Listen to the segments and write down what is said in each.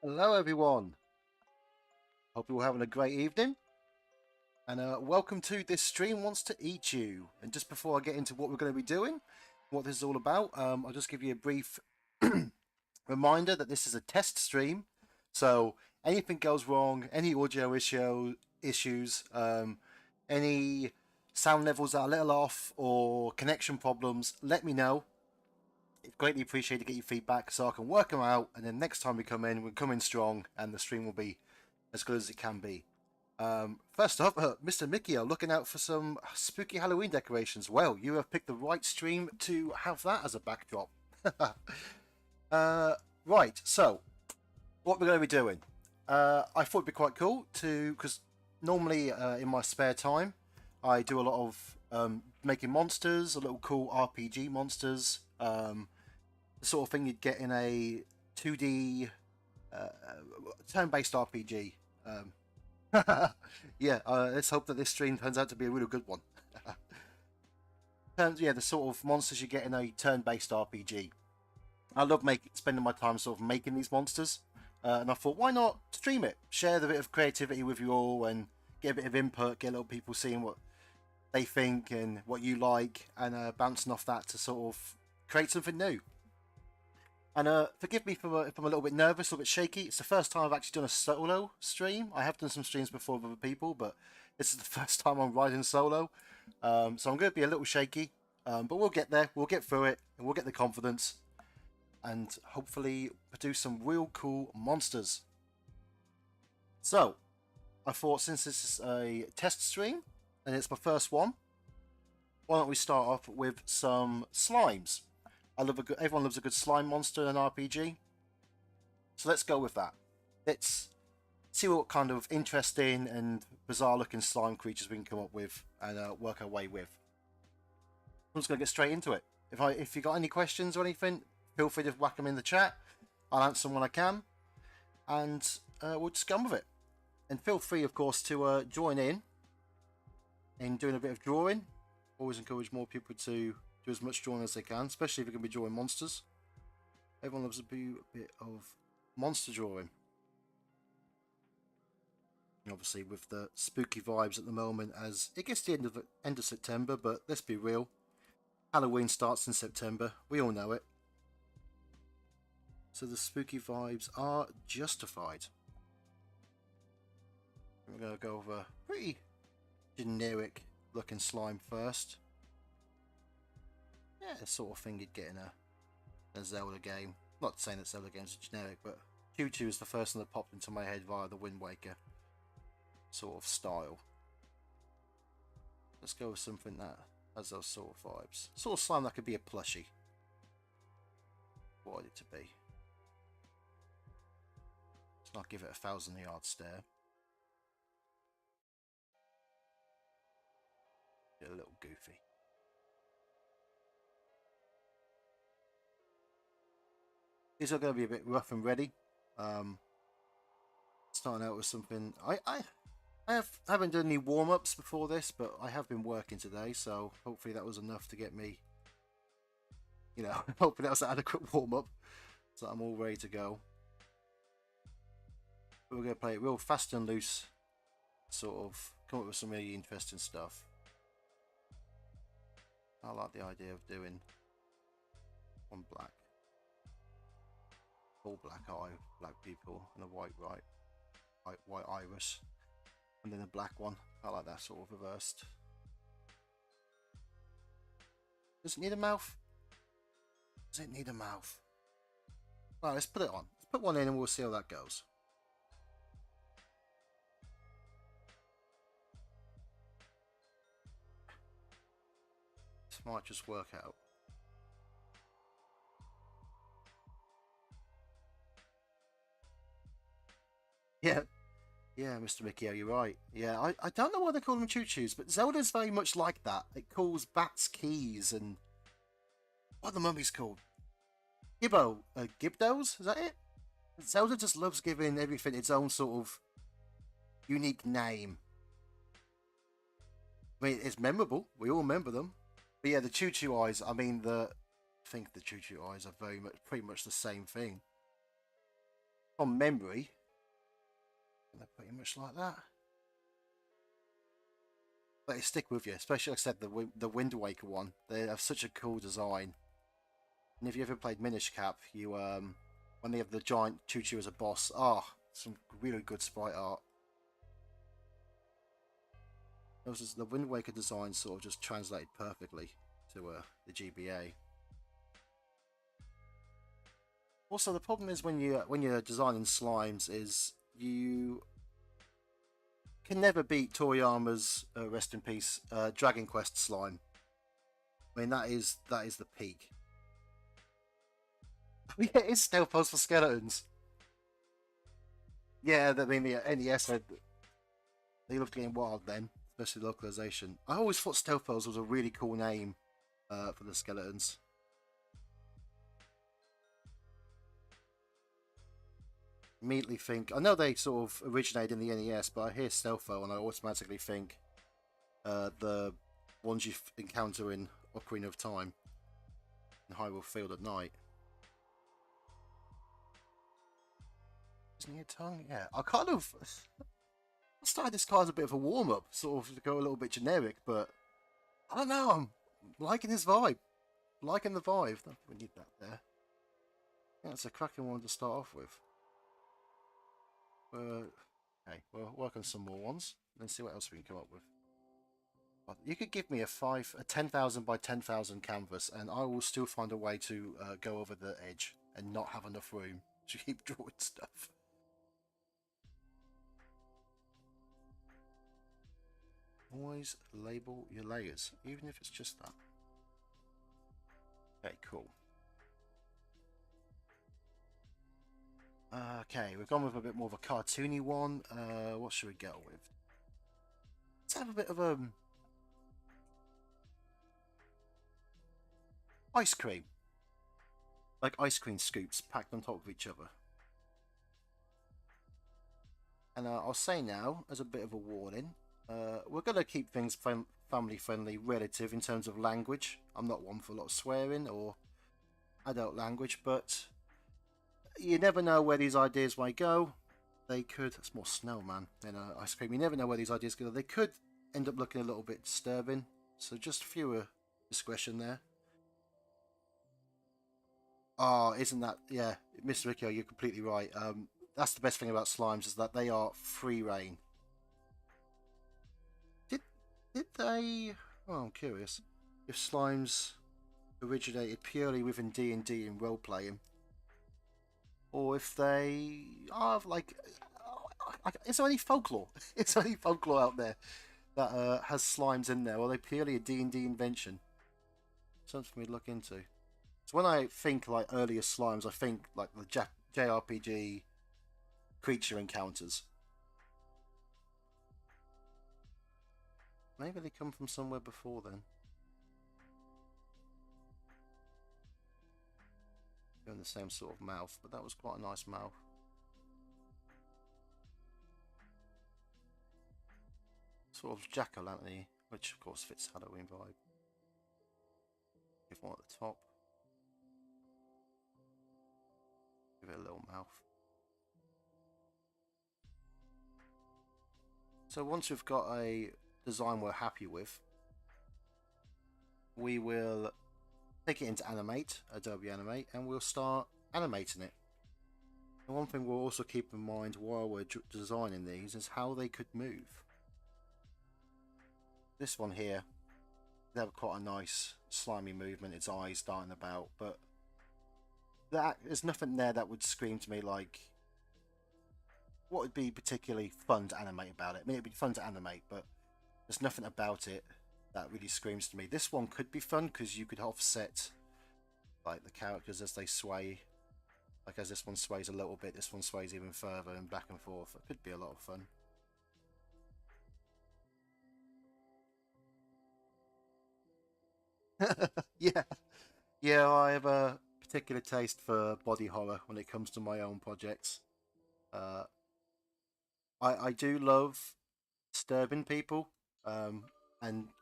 Hello, everyone. Hope you're all having a great evening. And welcome to This Stream Wants to Eat You. And just before I get into what we're going to be doing, what this is all about, I'll just give you a brief reminder that this is a test stream. So anything goes wrong, any audio issues, any sound levels that are a little off, or connection problems, let me know. It's greatly appreciated to get your feedback so I can work them out. And then next time we come in, we'll come in strong and the stream will be as good as it can be. First off, Mr. Mikio, looking out for some spooky Halloween decorations. Well, you have picked the right stream to have that as a backdrop. Right, so what we're going to be doing. I thought it'd be quite cool because normally in my spare time, I do a lot of making monsters, a little cool RPG monsters, the sort of thing you'd get in a 2D turn-based RPG. Yeah, let's hope that this stream turns out to be a really good one. Yeah, the sort of monsters you get in a turn-based RPG. I love spending my time sort of making these monsters, and I thought, why not stream it? Share the bit of creativity with you all, and get a bit of input, get little people seeing what they think and what you like, and bouncing off that to sort of create something new. And forgive me if I'm a little bit nervous, a little bit shaky. It's the first time I've actually done a solo stream. I have done some streams before with other people, but this is the first time I'm riding solo. So I'm going to be a little shaky, but we'll get there. We'll get through it, and we'll get the confidence, and hopefully produce some real cool monsters. So, I thought since this is a test stream, and it's my first one, why don't we start off with some slimes? Everyone loves a good slime monster in an RPG. So let's go with that. Let's see what kind of interesting and bizarre looking slime creatures we can come up with and work our way with. I'm just going to get straight into it. If you got any questions or anything, feel free to whack them in the chat. I'll answer them when I can. And we'll just get on with it. And feel free, of course, to join in doing a bit of drawing. Always encourage more people to do as much drawing as they can, especially if you're going to be drawing monsters. Everyone loves a bit of monster drawing. And obviously with the spooky vibes at the moment, as it gets to the end of September, but let's be real, Halloween starts in September, we all know it. So the spooky vibes are justified. We're going to go over a pretty generic looking slime first. Yeah, the sort of thing you'd get in a Zelda game. Not saying that Zelda games are generic, but Choo-Choo is the first one that popped into my head via the Wind Waker sort of style. Let's go with something that has those sort of vibes. Sort of slime that could be a plushie. What it to be. Let's not give it a 1,000-yard stare. Get a little goofy. These are going to be a bit rough and ready. Starting out with something. I haven't done any warm-ups before this, but I have been working today, so hopefully that was enough to get me. You know, hopefully that was an adequate warm-up, so I'm all ready to go. But we're going to play it real fast and loose, sort of come up with some really interesting stuff. I like the idea of doing one black. All black eye, black people, and a white iris, and then a black one. I like that sort of reversed. Does it need a mouth? Does it need a mouth? Well, let's put it on. Let's put one in and we'll see how that goes. This might just work out. Yeah, Mr. Mikio, you're right. Yeah, I don't know why they call them choo-choos, but Zelda's very much like that. It calls bats keys and... What are the mummies called? Gibdos? Is that it? Zelda just loves giving everything its own sort of unique name. I mean, it's memorable. We all remember them. But yeah, the choo-choo eyes, I mean, I think the choo-choo eyes are pretty much the same thing. from memory, they're pretty much like that. But they stick with you, especially like I said, the Wind Waker one. They have such a cool design. And if you ever played Minish Cap, you when they have the giant Choo-Choo as a boss, some really good sprite art. The Wind Waker design sort of just translated perfectly to the GBA. Also, the problem is when you're designing slimes is you can never beat Toriyama's rest in peace Dragon Quest slime. I mean that is the peak. Yeah, it's stealth pose for skeletons. Yeah, I mean the NES they loved getting wild then, especially localization. I always thought stealth pose was a really cool name for the skeletons. Immediately think, I know they sort of originated in the NES, but I hear Stealtho and I automatically think the ones you encounter in Ocarina of Time in Hyrule Field at night. Isn't he a tongue? Yeah, I started this card as a bit of a warm-up, sort of to go a little bit generic, but I don't know, I'm liking his vibe. Liking the vibe. We need that there. Yeah, it's a cracking one to start off with. Okay, we'll work on some more ones and see what else we can come up with. You could give me a 10,000 by 10,000 canvas and I will still find a way to go over the edge and not have enough room to keep drawing stuff. Always label your layers, even if it's just that. Okay, cool. Okay, we've gone with a bit more of a cartoony one. What should we go with? Let's have a bit of ice cream. Like ice cream scoops packed on top of each other. And I'll say now, as a bit of a warning, we're going to keep things family friendly relative in terms of language. I'm not one for a lot of swearing or adult language, but you never know where these ideas might go. They could, it's more snow, man, than ice cream. You never know where these ideas go. They could end up looking a little bit disturbing. So just fewer discretion there. Oh, isn't that, yeah, Mr. Riccio, you're completely right. That's the best thing about slimes is that they are free reign. Did they, oh, I'm curious, if slimes originated purely within D&D and role-playing, or if they are like, is there any folklore? Is there any folklore out there that has slimes in there, or are they purely a D&D invention? Something for me to look into. So when I think like earlier slimes, I think like the JRPG creature encounters. Maybe they come from somewhere before then. Doing the same sort of mouth, but that was quite a nice mouth. Sort of jack-o'-lantern-y, which of course fits Halloween vibe. Give one at the top. Give it a little mouth. So once we've got a design we're happy with, we will take it into Animate, Adobe Animate, and we'll start animating it. And one thing we'll also keep in mind while we're designing these is how they could move. This one here, they have quite a nice slimy movement, its eyes darting about, but there's nothing there that would scream to me like what would be particularly fun to animate about it. I mean, it'd be fun to animate, but there's nothing about it that really screams to me. This one could be fun because you could offset like the characters as they sway. Like as this one sways a little bit, this one sways even further and back and forth. It could be a lot of fun. Yeah, I have a particular taste for body horror when it comes to my own projects. Uh, I do love disturbing people and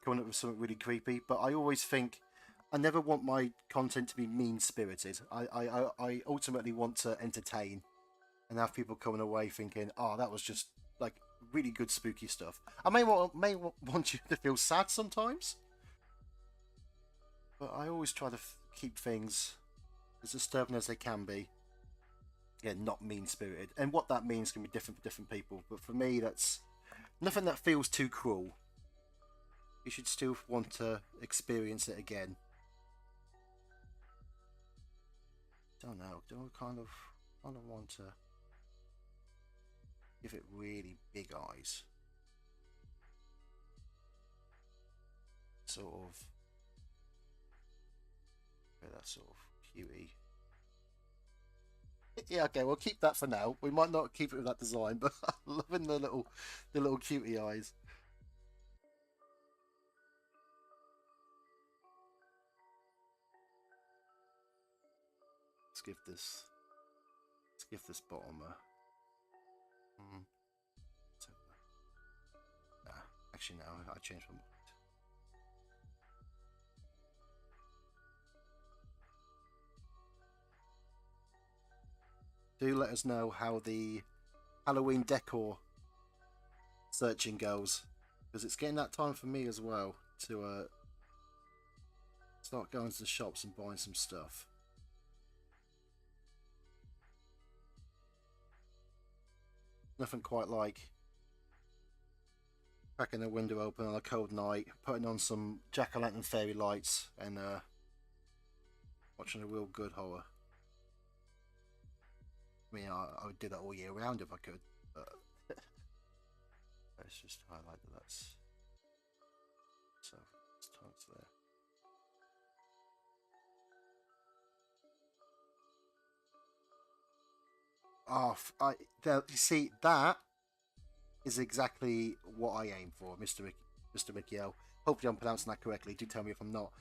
coming up with something really creepy, but I always think I never want my content to be mean-spirited. I ultimately want to entertain. and have people coming away thinking, "Oh, that was just like really good spooky stuff." I may want you to feel sad sometimes, but I always try to keep things as disturbing as they can be. Again, not mean spirited, and what that means can be different for different people. But for me, that's nothing that feels too cruel. You should still want to experience it again. Don't know. Do I kind of want to give it really big eyes? Sort of. That sort of cutie. Yeah, okay, we'll keep that for now. We might not keep it with that design, but I'm loving the little cutie eyes. Let's give this bottom a. Hmm, nah, actually no, I changed my mind. Do let us know how the Halloween decor searching goes, because it's getting that time for me as well to start going to the shops and buying some stuff. Nothing quite like cracking the window open on a cold night, putting on some jack-o'-lantern fairy lights, and watching a real good horror. I mean, I would do that all year round if I could, but let's just highlight that that's so it's towards there. Oh, you see, that is exactly what I aim for, Mr. Mickey L. Hopefully, I'm pronouncing that correctly. Do tell me if I'm not.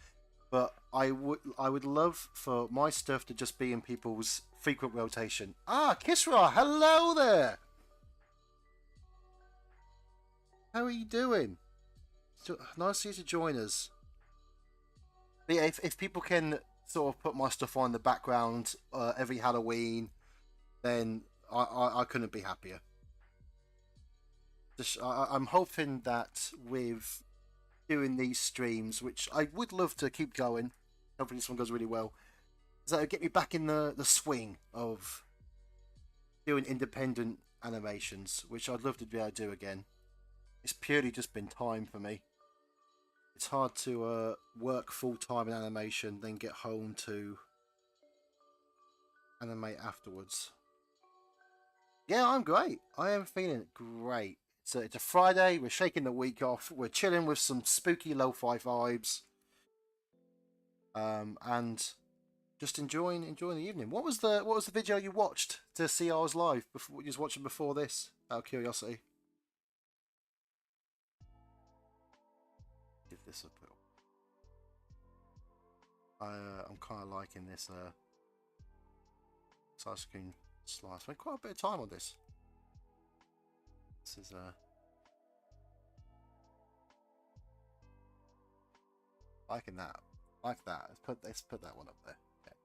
But I would love for my stuff to just be in people's frequent rotation. Ah, Kisra, hello there. How are you doing? Nice of you to join us. But yeah, if people can sort of put my stuff on in the background every Halloween, then I couldn't be happier. I'm hoping that with doing these streams, which I would love to keep going, hopefully this one goes really well, is that it'll get me back in the swing of doing independent animations, which I'd love to be able to do again. It's purely just been time for me. It's hard to work full time in animation, then get home to animate afterwards. Yeah, I'm great. I am feeling great. It's a Friday. We're shaking the week off. We're chilling with some spooky lo-fi vibes, and just enjoying the evening. What was the video you watched to see I was live before you was watching before this? Out of curiosity, give this a put. I'm kind of liking this side screen slice. Spent quite a bit of time on this. This is liking that. Like that. Let's put that one up there. Okay.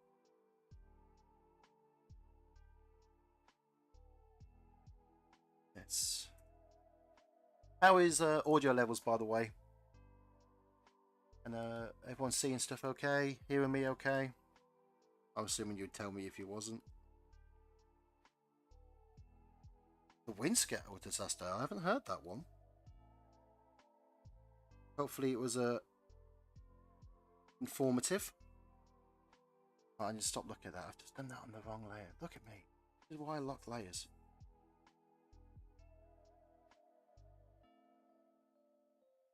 It's how is audio levels, by the way? And everyone seeing stuff okay? Hearing me okay? I'm assuming you'd tell me if you wasn't. The wind scatter disaster. I haven't heard that one. Hopefully it was informative. Oh, I need to stop looking at that. I've just done that on the wrong layer. Look at me. This is why I lock layers.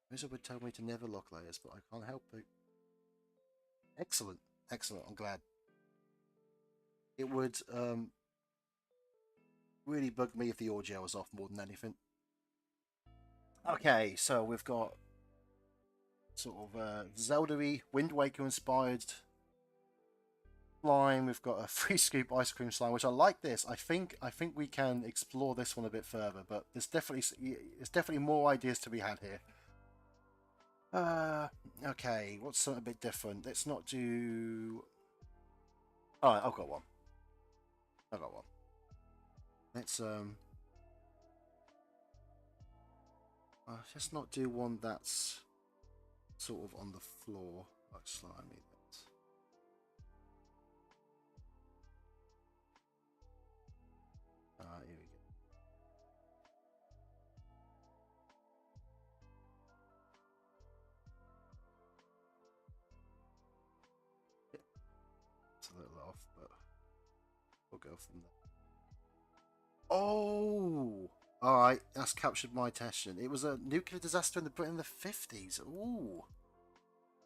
Wizard would tell me to never lock layers, but I can't help it. Excellent. Excellent. I'm glad. It would really bug me if the audio was off more than anything. Okay, so we've got sort of Zelda-y, Wind Waker inspired slime. We've got a free scoop ice cream slime, which I like this. I think we can explore this one a bit further, but there's definitely more ideas to be had here. Okay, what's something a bit different? Let's not do. All right, I've got one. let's not do one that's sort of on the floor like slimy. Here we go. It's a little off, but we'll go from there. Oh, all right. That's captured my attention. It was a nuclear disaster in the Britain in the 50s. Ooh,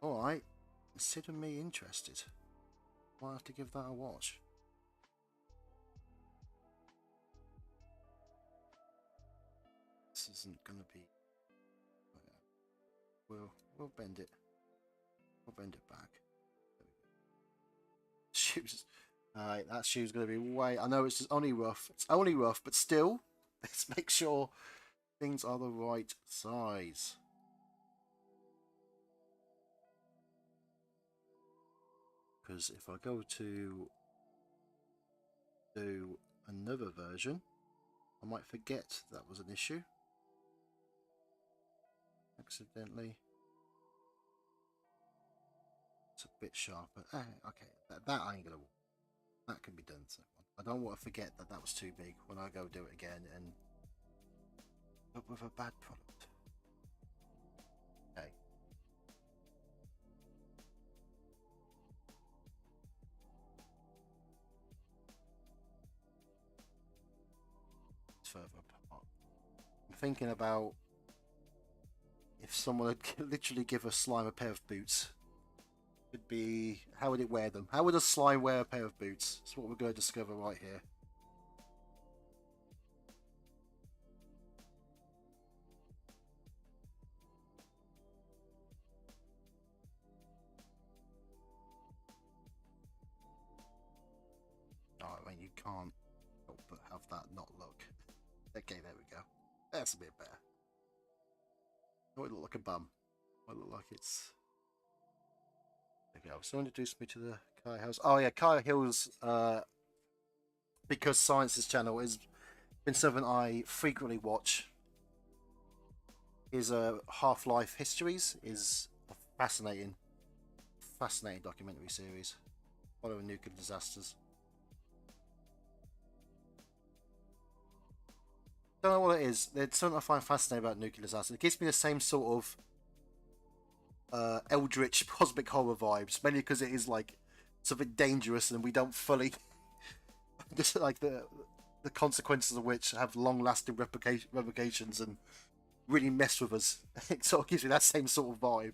all right. Consider me interested. Might have to give that a watch. This isn't gonna be. We'll bend it. We'll bend it back. Shoes. Alright, that shoe's gonna be way. I know it's just only rough. It's only rough, but still, let's make sure things are the right size. Because if I go to do another version, I might forget that was an issue. Accidentally. It's a bit sharper. Okay, that ain't gonna work. That can be done. So I don't want to forget that that was too big when I go do it again and up with a bad product. Okay. It's further apart. I'm thinking about if someone would literally give a slime a pair of boots. Would be, how would it wear them? How would a slime wear a pair of boots? That's what we're going to discover right here. Oh, I mean, you can't help but have that not look. Okay, there we go. That's a bit better. It would look like a bum. It would look like it's... There we go. So introduced me to the Kai Hills. Oh yeah, Kai Hills, because Science's channel has been something I frequently watch. His Half-Life Histories is a fascinating documentary series following nuclear disasters. Don't know what it is. There's something I find fascinating about nuclear disasters. It gives me the same sort of eldritch cosmic horror vibes, mainly because it is like something dangerous and we don't fully just like the consequences of which have long-lasting replications and really mess with us. It sort of gives me that same sort of vibe.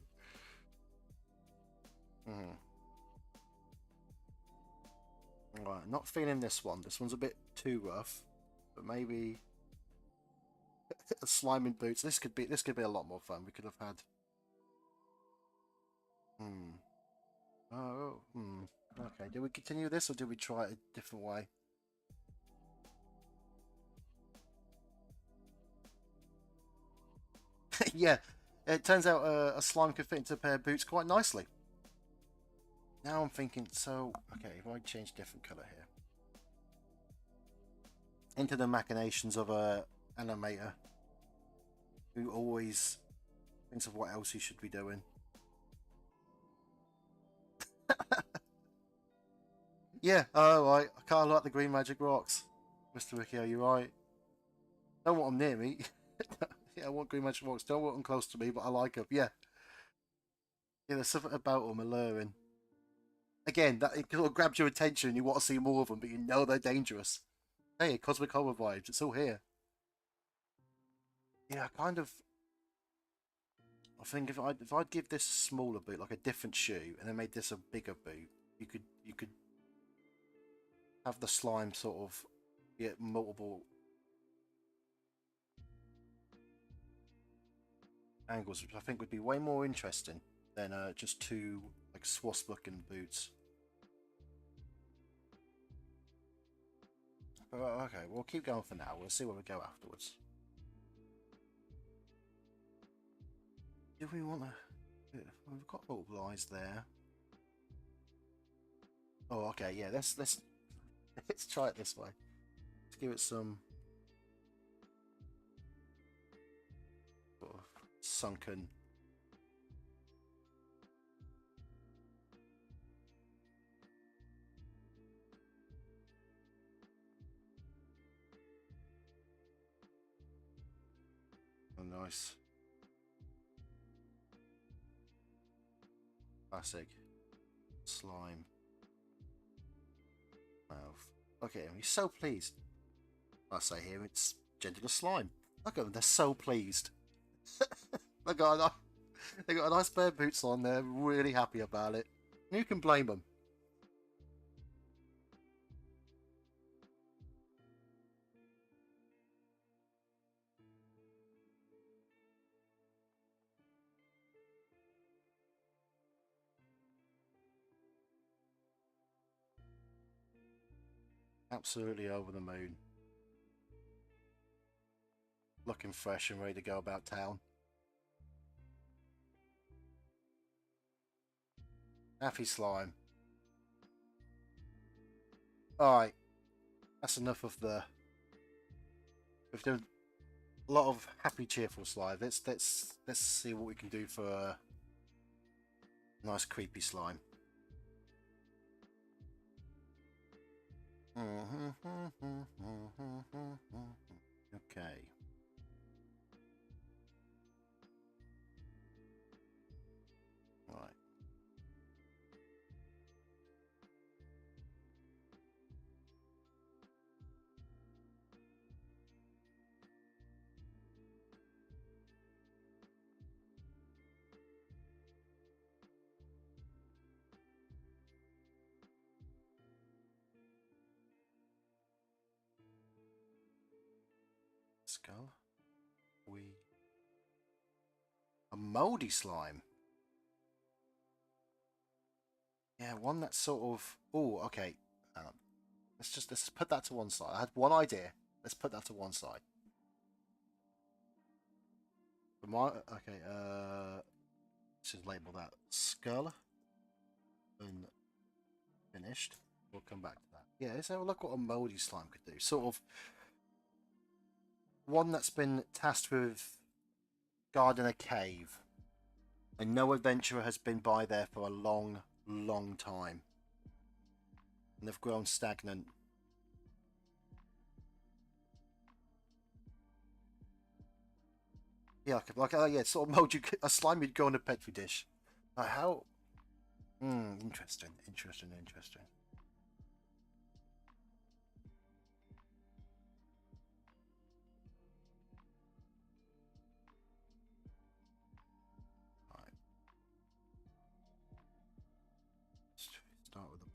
Right, not feeling this one. This one's a bit too rough, but maybe a slime in boots. This could be a lot more fun. We could have had. Okay, do we continue this or do we try it a different way? Yeah, it turns out a slime could fit into a pair of boots quite nicely. Now I'm thinking, so, okay, if I change different colour here. Into the machinations of a animator who always thinks of what else he should be doing. Yeah, alright, I kinda like the green magic rocks. Mr. Ricky, are you right? Don't want them near me. Yeah, I want green magic rocks. Don't want them close to me, but I like them. Yeah. Yeah, there's something about them alluring. Again, that it sort of grabs your attention. You want to see more of them, but you know they're dangerous. Hey, cosmic horror vibes. It's all here. Yeah, I think if I'd give this a smaller boot, like a different shoe, and then made this a bigger boot, you could have the slime sort of get multiple angles, which I think would be way more interesting than just two like swashbuckling boots. But okay, we'll keep going for now. We'll see where we go afterwards. Do we want to? We've got multiple eyes there. Oh, okay, yeah. Let's let's try it this way. Let's give it some sunken. Oh, nice. Classic. Slime. Mouth. Look at him, he's so pleased. I say here, it's gentler slime. Look at them, they're so pleased. they got a nice pair of boots on, they're really happy about it. Who can blame them? Absolutely over the moon. Looking fresh and ready to go about town. Happy slime. Alright. That's enough of the... We've done a lot of happy, cheerful slime. Let's see what we can do for a nice, creepy slime. Okay. Right. Skull. A moldy slime. Yeah, one that's sort of... Oh, okay. Let's put that to one side. I had one idea. Let's put that to one side. Okay, let's just label that skull. And finished. We'll come back to that. Yeah, let's have a look what a moldy slime could do. Sort of one that's been tasked with guarding a cave. And no adventurer has been by there for a long, long time. And they've grown stagnant. Yeah, yeah, sort of mold a slime you'd go in a petri dish. Like how? Interesting. Right. Let's start with the...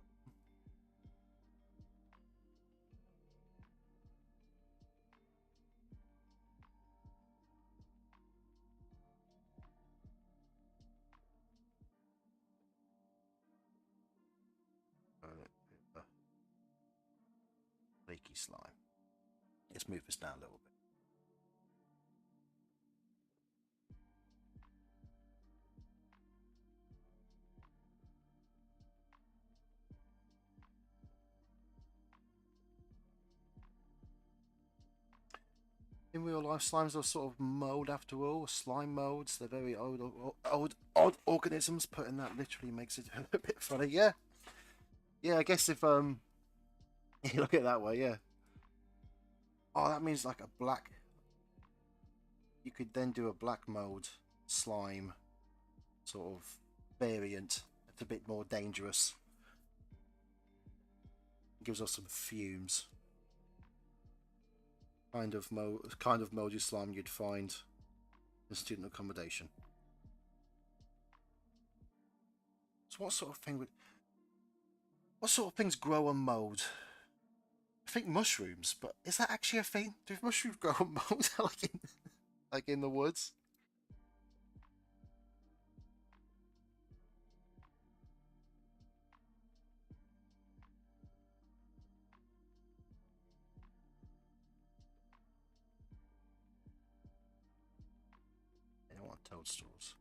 flaky slime. Let's move this down a little bit. In real life, slimes are sort of mold after all. Slime molds, they're very odd organisms. Putting that literally makes it a bit funny. Yeah, I guess if you look at it that way, yeah. Oh, that means like a black. You could then do a black mold slime sort of variant. It's a bit more dangerous. It gives us some fumes. Kind of moldy slime you'd find in student accommodation. So what sort of things grow on mold? I think mushrooms, but is that actually a thing? Do mushrooms grow on mold like in the woods? I don't want toadstools.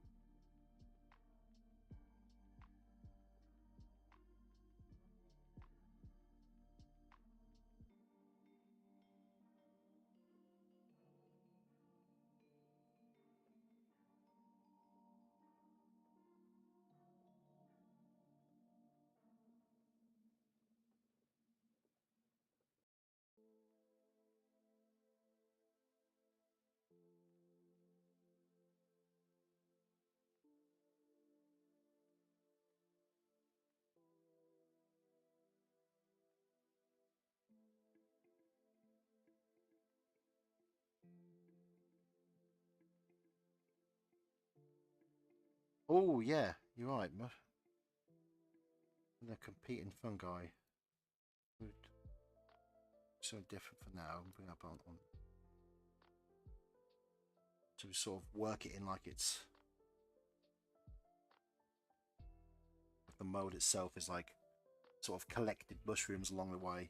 Oh yeah, you're right. They're competing fungi. So different for now. Bring up on to sort of work it in like it's the mode itself is like sort of collected mushrooms along the way.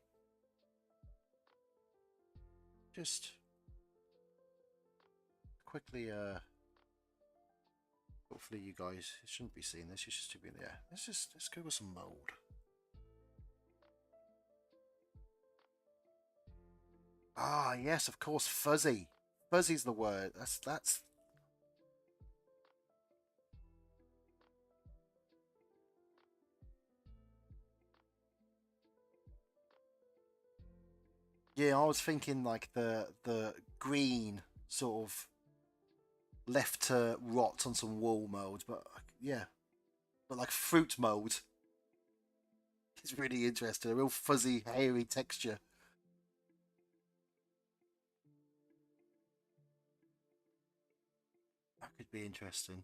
Just quickly, hopefully you guys shouldn't be seeing this. You should be there. Let's go with some mold. Ah, yes, of course, fuzzy. Fuzzy's the word. That's. Yeah, I was thinking like the green sort of left to rot on some wool mold, but yeah, but like fruit mold is really interesting. A real fuzzy, hairy texture. That could be interesting.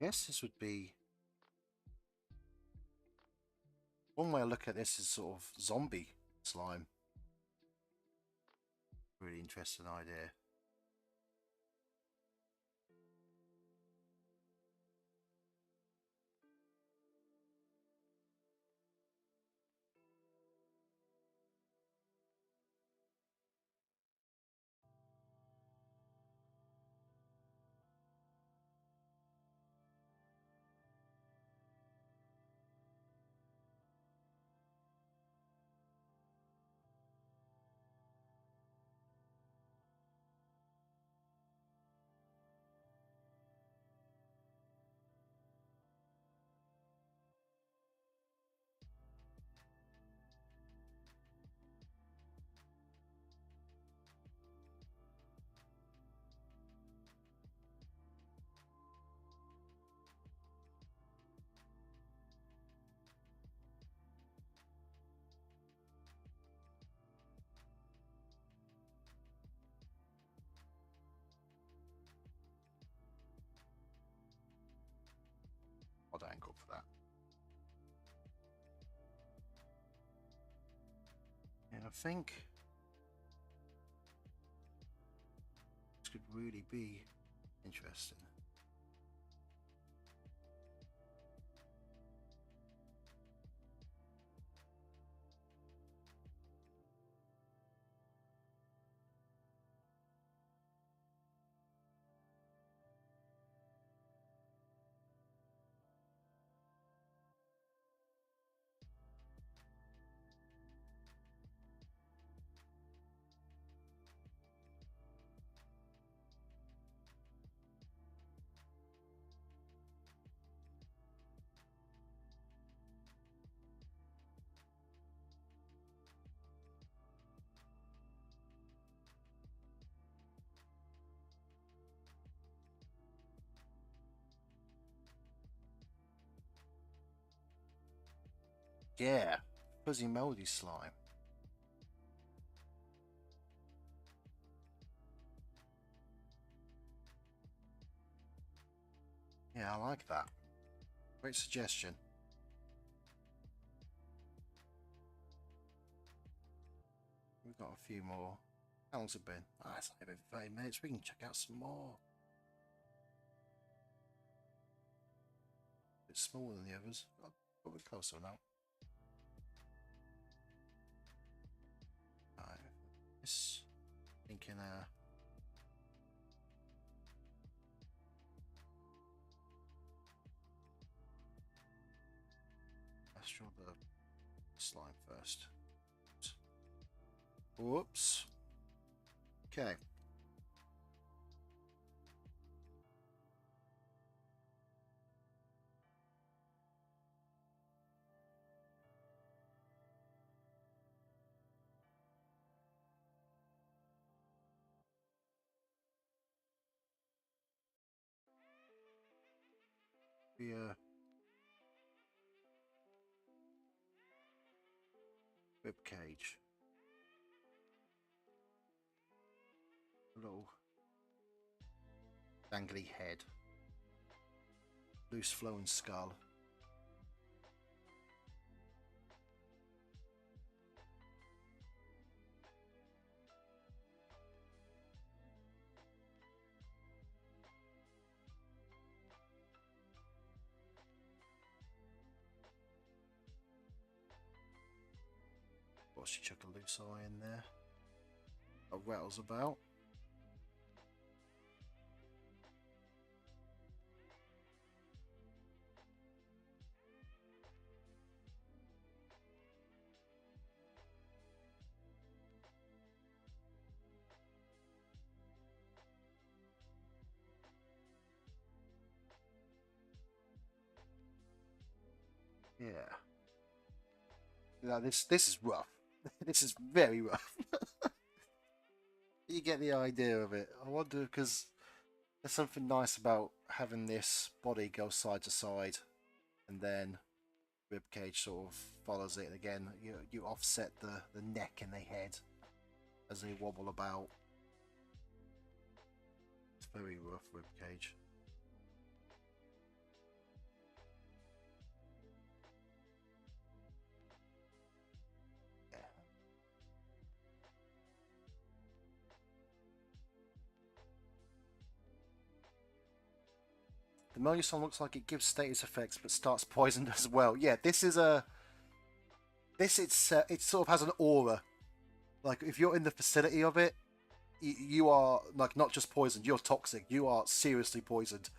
Yes, this would be one way I look at this is sort of zombie slime. Really interesting idea. Odd angle for that. And I think this could really be interesting. Yeah, fuzzy moldy slime. Yeah, I like that. Great suggestion. We've got a few more. How long's it been? Ah, it's only been 30 minutes. We can check out some more. smaller than the others. Oh, probably closer now. Alright, this thinking let's draw the slime first. Whoops. Okay. The rib cage. A little dangly head. Loose flowing skull. What's she chuck a loose eye in there? A rattles about. Yeah. Now this is rough. This is very rough. You get the idea of it. I wonder, because there's something nice about having this body go side to side, and then ribcage sort of follows it. Again, you offset the neck and the head as they wobble about. It's very rough ribcage. The Meluson looks like it gives status effects but starts poisoned as well. Yeah, this is a... it sort of has an aura. Like, if you're in the vicinity of it, you are, like, not just poisoned, you're toxic. You are seriously poisoned.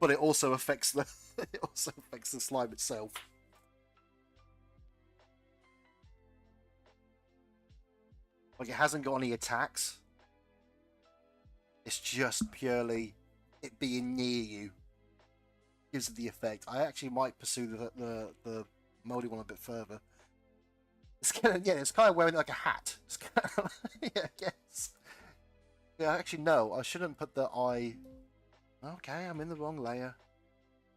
But it also affects the... it also affects the slime itself. Like, it hasn't got any attacks. It's just purely it being near you gives it the effect. I actually might pursue the moldy one a bit further. It's kind of, yeah, it's kind of wearing like a hat. It's kind of, yeah, I guess. Yeah, actually no, I shouldn't put the eye. Okay, I'm in the wrong layer.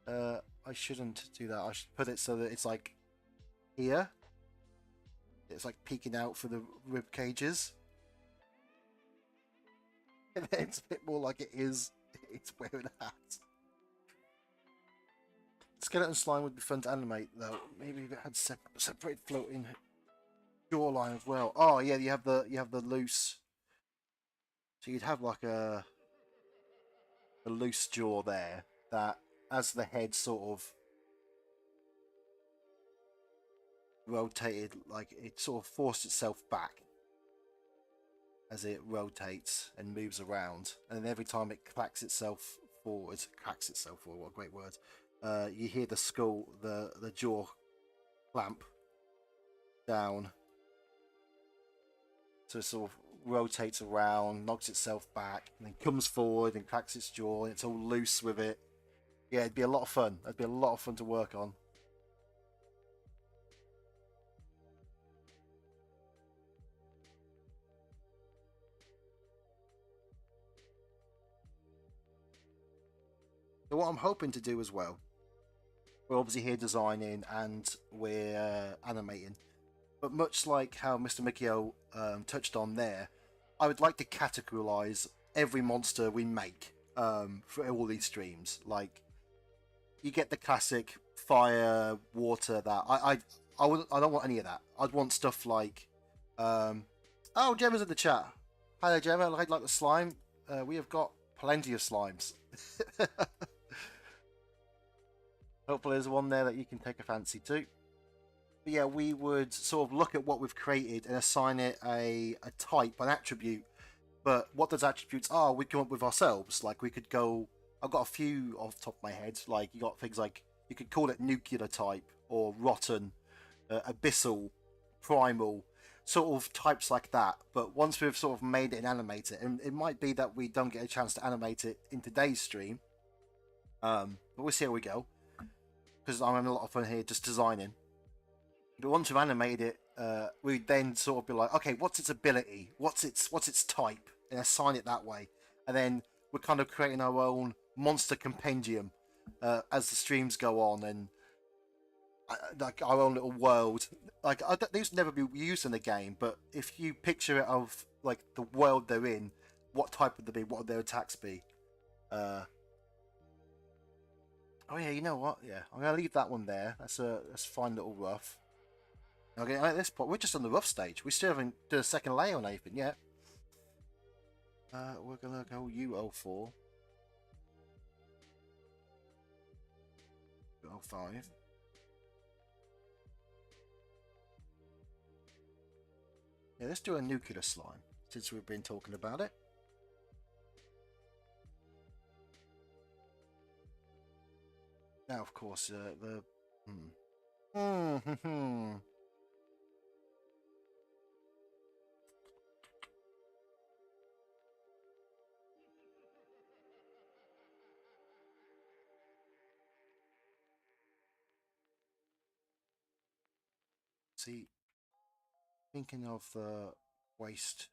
I shouldn't do that. I should put it so that it's like here. It's like peeking out for the rib cages. And then it's a bit more like it is. It's wearing a hat. Skeleton slime would be fun to animate, though. Maybe if it had separate floating jawline as well. Oh yeah, you have the loose. So you'd have like a loose jaw there that, as the head sort of rotated, like it sort of forced itself back as it rotates and moves around, and then every time it cracks itself forward, what a great word. You hear the skull, the jaw clamp down. So it sort of rotates around, knocks itself back, and then comes forward and cracks its jaw, and it's all loose with it. Yeah, it'd be a lot of fun. It'd be a lot of fun to work on. So what I'm hoping to do as well, we're obviously here designing and we're animating, but much like how Mr. Mikio touched on there, I would like to categorize every monster we make for all these streams. Like, you get the classic fire, water. That I don't want any of that. I'd want stuff like, oh, Gemma's in the chat. Hi there, Gemma. I'd like the slime. We have got plenty of slimes. Hopefully there's one there that you can take a fancy to. But yeah, we would sort of look at what we've created and assign it a type, an attribute. But what those attributes are, we come up with ourselves. Like we could go, I've got a few off the top of my head. Like you got things like, you could call it nuclear type or rotten, abyssal, primal, sort of types like that. But once we've sort of made it and animate it, and it might be that we don't get a chance to animate it in today's stream, but we'll see how we go, because I'm having a lot of fun here just designing. But once we've animated it, we then sort of be like, okay, what's its ability? What's its type? And assign it that way. And then we're kind of creating our own monster compendium as the streams go on, and like our own little world. Like these never be used in the game, but if you picture it of like the world they're in, what type would they be? What would their attacks be? Oh yeah, you know what? Yeah, I'm gonna leave that one there. That's a fine little rough. Okay, at this point, we're just on the rough stage. We still haven't done a second layer on anything yet. We're gonna go U04. 05. Yeah, let's do a nuclear slime, since we've been talking about it. Now, of course, the... See, thinking of the waste.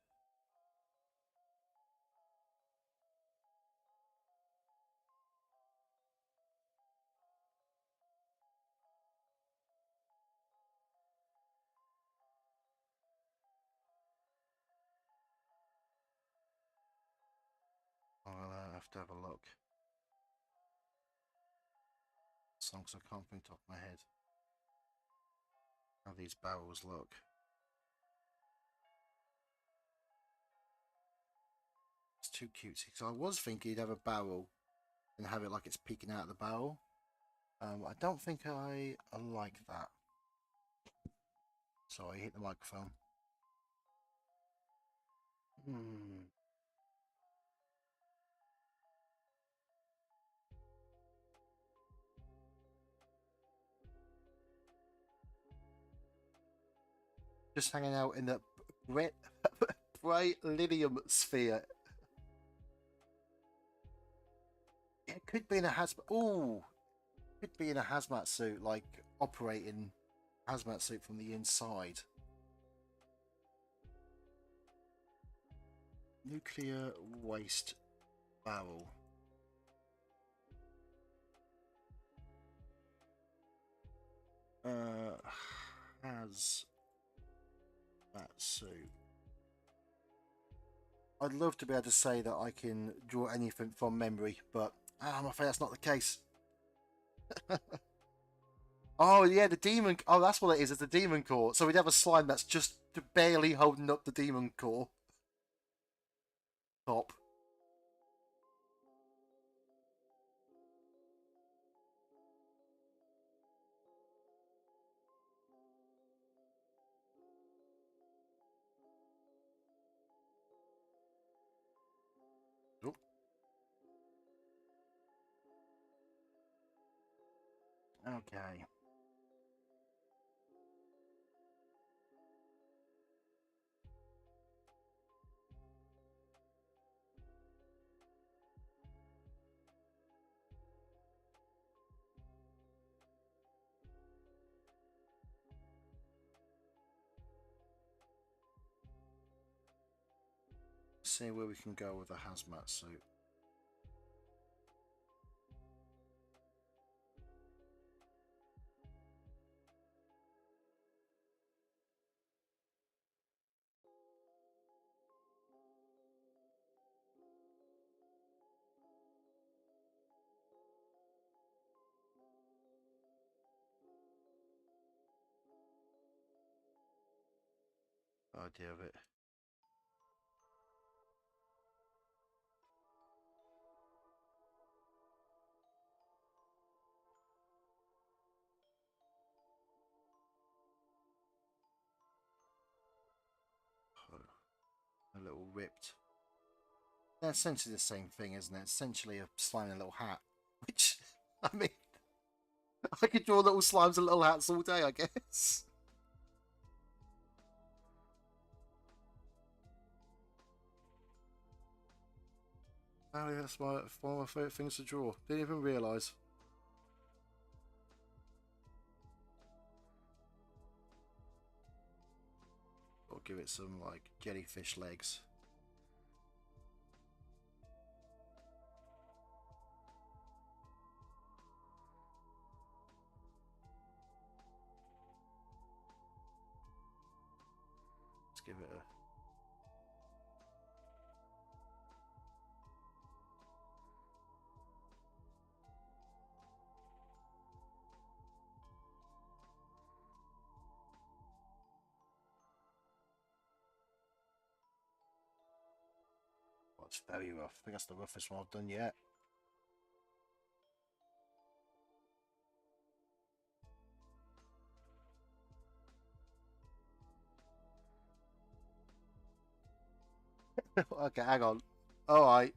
I'll have to have a look. Songs I can't think top of my head. How these barrels look. It's too cutesy. Because I was thinking you'd have a barrel and have it like it's peeking out of the barrel. I don't think I like that. Sorry, hit the microphone. Just hanging out in the Brightlidium sphere. It could be in a hazmat. Ooh, could be in a hazmat suit, like operating hazmat suit from the inside. Nuclear waste barrel. Has that suit. I'd love to be able to say that I can draw anything from memory, but I'm afraid that's not the case. Oh yeah, the demon. Oh, that's what it is. It's the demon core. So we'd have a slime that's just barely holding up the demon core. Top. Oop. Okay. See where we can go with a hazmat suit. Idea of it. little ripped. They're essentially the same thing, isn't it? Essentially a slime in a little hat. Which, I mean, I could draw little slimes and little hats all day, I guess. Oh, yeah, that's one of my favourite things to draw. Didn't even realise. Or give it some, like, jellyfish legs. Let's give it a... It's very rough. I think that's the roughest one I've done yet. Okay, hang on. All right,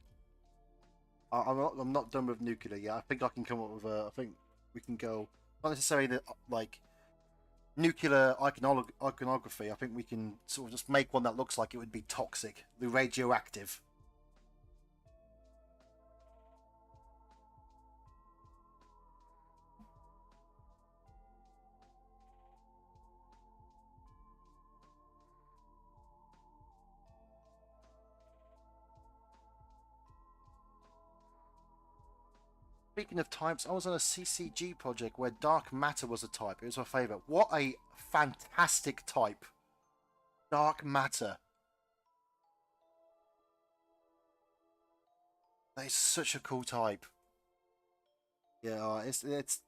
I'm not done with nuclear yet. I think I can come up with a. I think we can go. Not necessarily the like nuclear iconography. I think we can sort of just make one that looks like it would be toxic, the radioactive. Speaking of types, I was on a CCG project where dark matter was a type. It was my favourite. What a fantastic type! Dark matter. That is such a cool type. Yeah, it's let's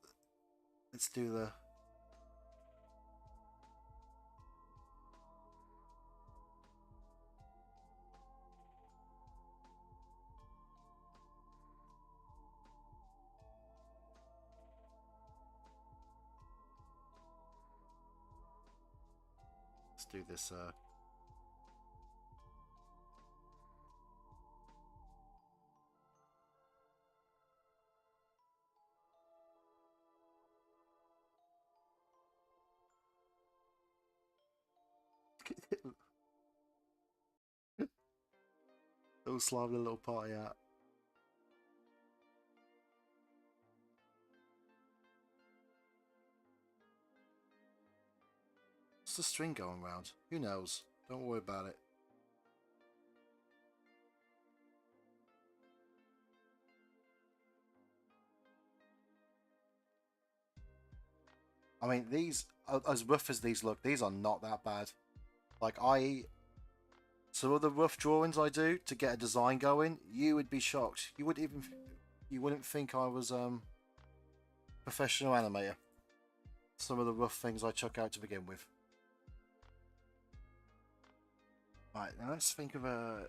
do the. Let's do this. Little slime, a little party out. What's the string going round? Who knows? Don't worry about it. I mean, these, as rough as these look, these are not that bad. Like, some of the rough drawings I do to get a design going, you would be shocked. You wouldn't think I was professional animator. Some of the rough things I chuck out to begin with. Right, now let's think of a.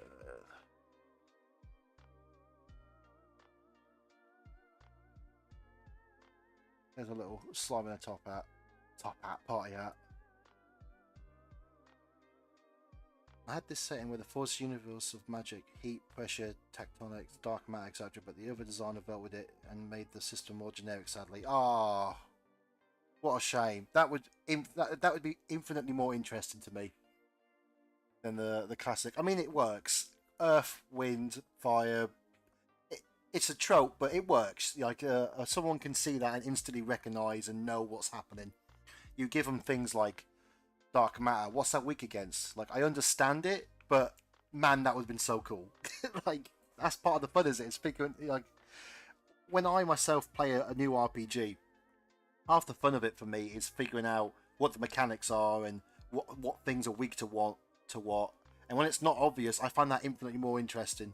There's a little slime in a top hat, party hat. I had this setting with the force universe of magic, heat, pressure, tectonics, dark matter, etc. But the other designer dealt with it and made the system more generic. Sadly, ah, oh, what a shame. That would be infinitely more interesting to me than the classic. I mean, it works. Earth, wind, fire. It's a trope, but it works. Like someone can see that and instantly recognize and know what's happening. You give them things like dark matter. What's that weak against? Like, I understand it, but man, that would have been so cool. Like, that's part of the fun, is it? It's figuring, like, when I myself play a new RPG, half the fun of it for me is figuring out what the mechanics are and what things are weak to what. And when it's not obvious, I find that infinitely more interesting.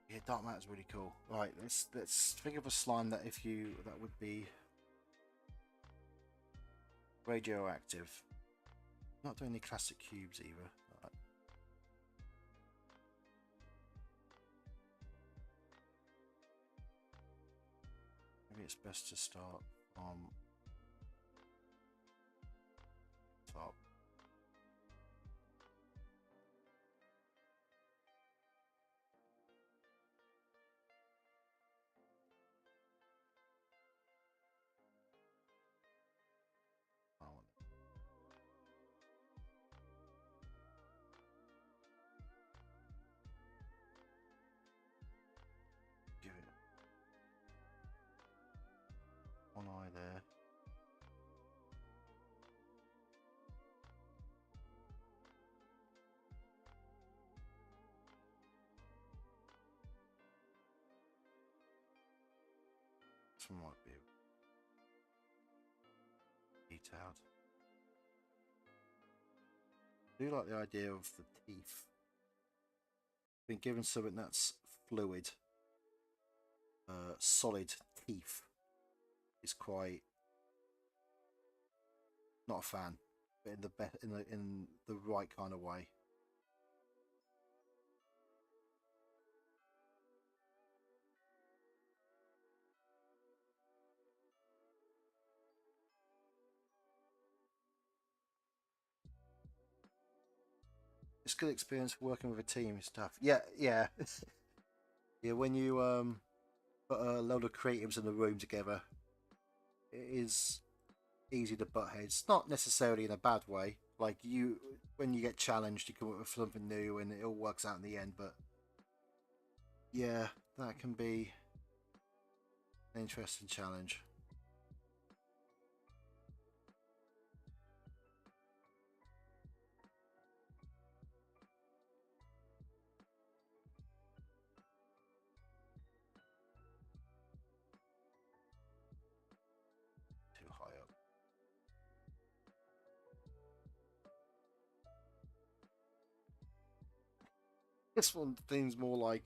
Yeah, dark matter's really cool. Right, let's think of a slime that that would be radioactive. Not doing any classic cubes either. Right. Maybe it's best to start on top. This one might be detailed. I do like the idea of the teeth. Been given something that's fluid, solid teeth is quite not a fan, but in the right kind of way. It's good experience working with a team and stuff. Yeah, yeah. Yeah, when you put a load of creatives in a room together, it is easy to butt heads. Not necessarily in a bad way. Like when you get challenged, you come up with something new, and it all works out in the end. But yeah, that can be an interesting challenge. Too high up. This one seems more like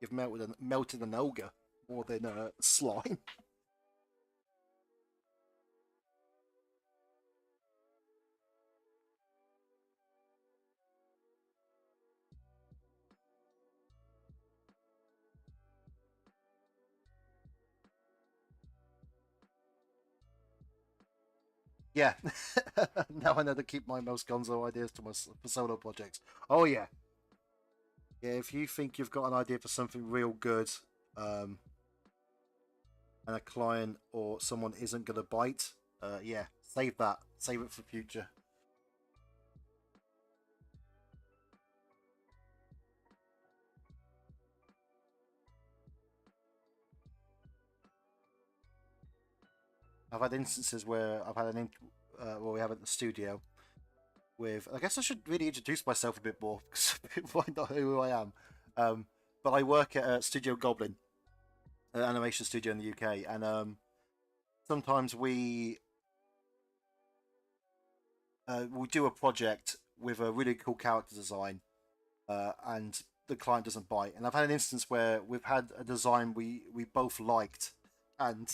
you've melted an ogre more than a slime. Yeah. Now I know to keep my most gonzo ideas to my for solo projects. Oh yeah. Yeah, if you think you've got an idea for something real good, um, and a client or someone isn't going to bite, yeah, save that. Save it for future. I've had instances where I've had well, we have at the studio with. I guess I should really introduce myself a bit more because people might not know who I am. But I work at Studio Goblin, an animation studio in the UK, and sometimes we do a project with a really cool character design, and the client doesn't bite. And I've had an instance where we've had a design we both liked, and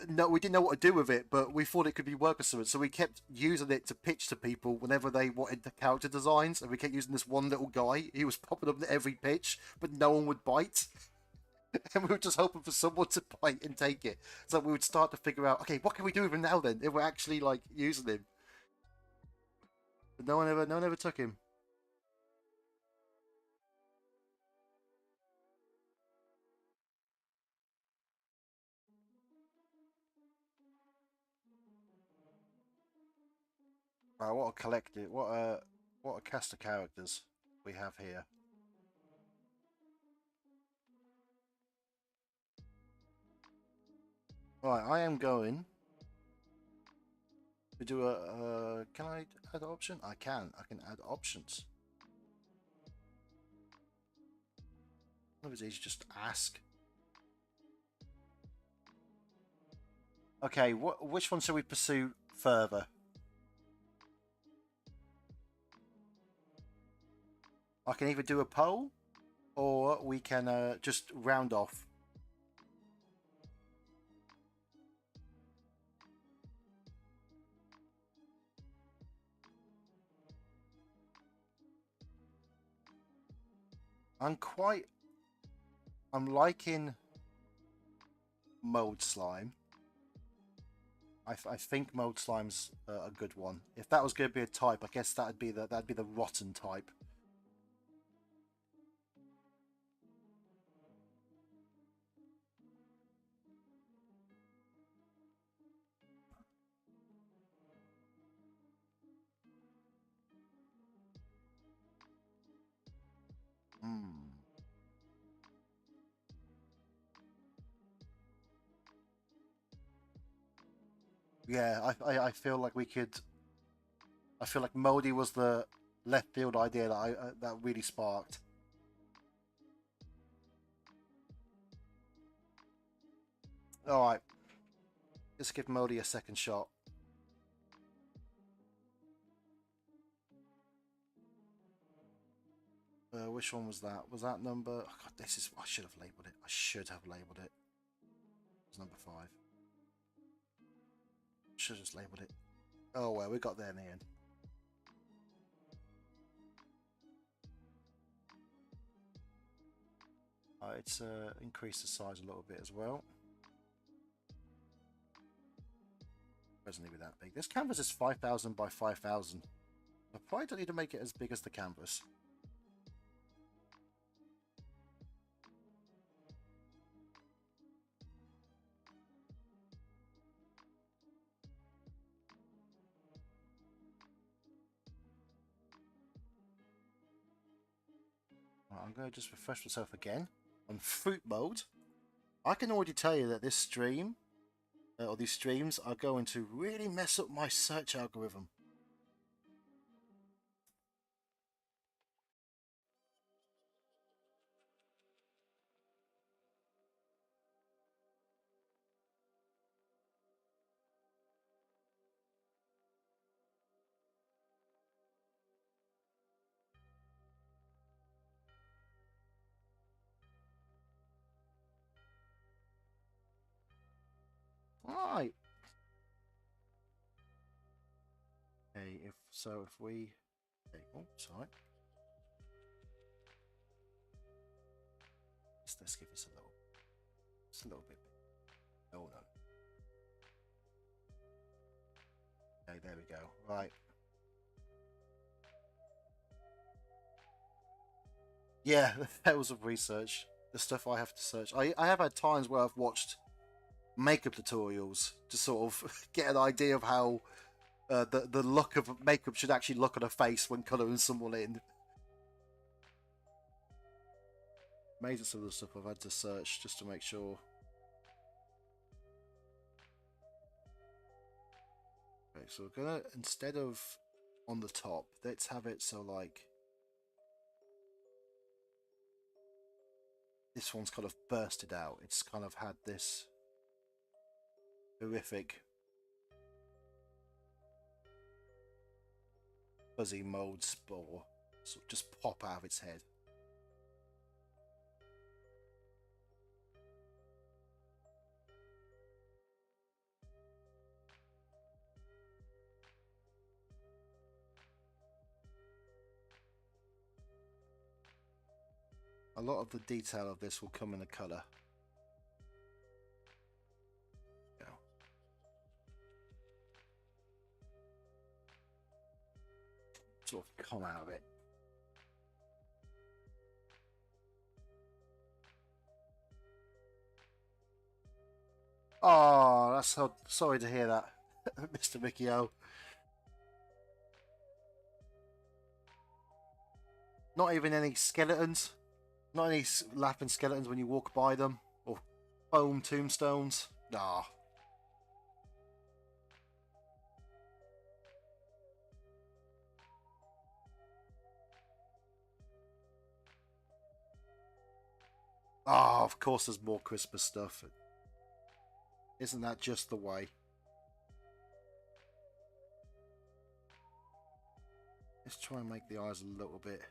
no, we didn't know what to do with it, but we thought it could be work with something. So we kept using it to pitch to people whenever they wanted the character designs, and we kept using this one little guy. He was popping up at every pitch, but no one would bite. And we were just hoping for someone to bite and take it. So we would start to figure out, okay, what can we do with him now then? If we're actually like using him, but no one ever took him. What a collective, what a cast of characters we have here. Right, I am going to do a. Can I add option? I can. I can add options. What is easy? Just ask. Okay, which one should we pursue further? I can either do a poll, or we can just round off. I'm quite. I'm liking mold slime. I think mold slime's a good one. If that was going to be a type, I guess that'd be the rotten type. Hmm. Yeah, I feel like we could. I feel like moldy was the left field idea that that really sparked. Alright, let's give Modi a second shot. Which one was that? Was that number... Oh God, this is... I should have labelled it. I should have labelled it. It was number 5. Should have just labelled it. Oh well, we got there in the end. It's increased the size a little bit as well. Doesn't need to be that big. This canvas is 5,000 by 5,000. I probably don't need to make it as big as the canvas. I'm going to just refresh myself again on fruit mode. I can already tell you that this stream, or these streams, are going to really mess up my search algorithm. Right. Okay, if we... Okay, oh, sorry. Let's give this a little... Just a little bit. Oh, no. Okay, there we go. Right. Yeah, that was of research. The stuff I have to search. I have had times where I've watched makeup tutorials to sort of get an idea of how the look of makeup should actually look on a face when colouring someone in. Amazing some of the stuff I've had to search just to make sure. Okay, so we're gonna, instead of on the top, let's have it so like this one's kind of bursted out. It's kind of had this horrific fuzzy mold spore sort of just pop out of its head. A lot of the detail of this will come in the colour. Sort of come out of it. Oh, that's so sorry to hear that, Mr. Mickey O. Not even any skeletons? Not any laughing skeletons when you walk by them? Or foam tombstones? Nah. Ah, of course there's more Christmas stuff. Isn't that just the way? Let's try and make the eyes a little bit...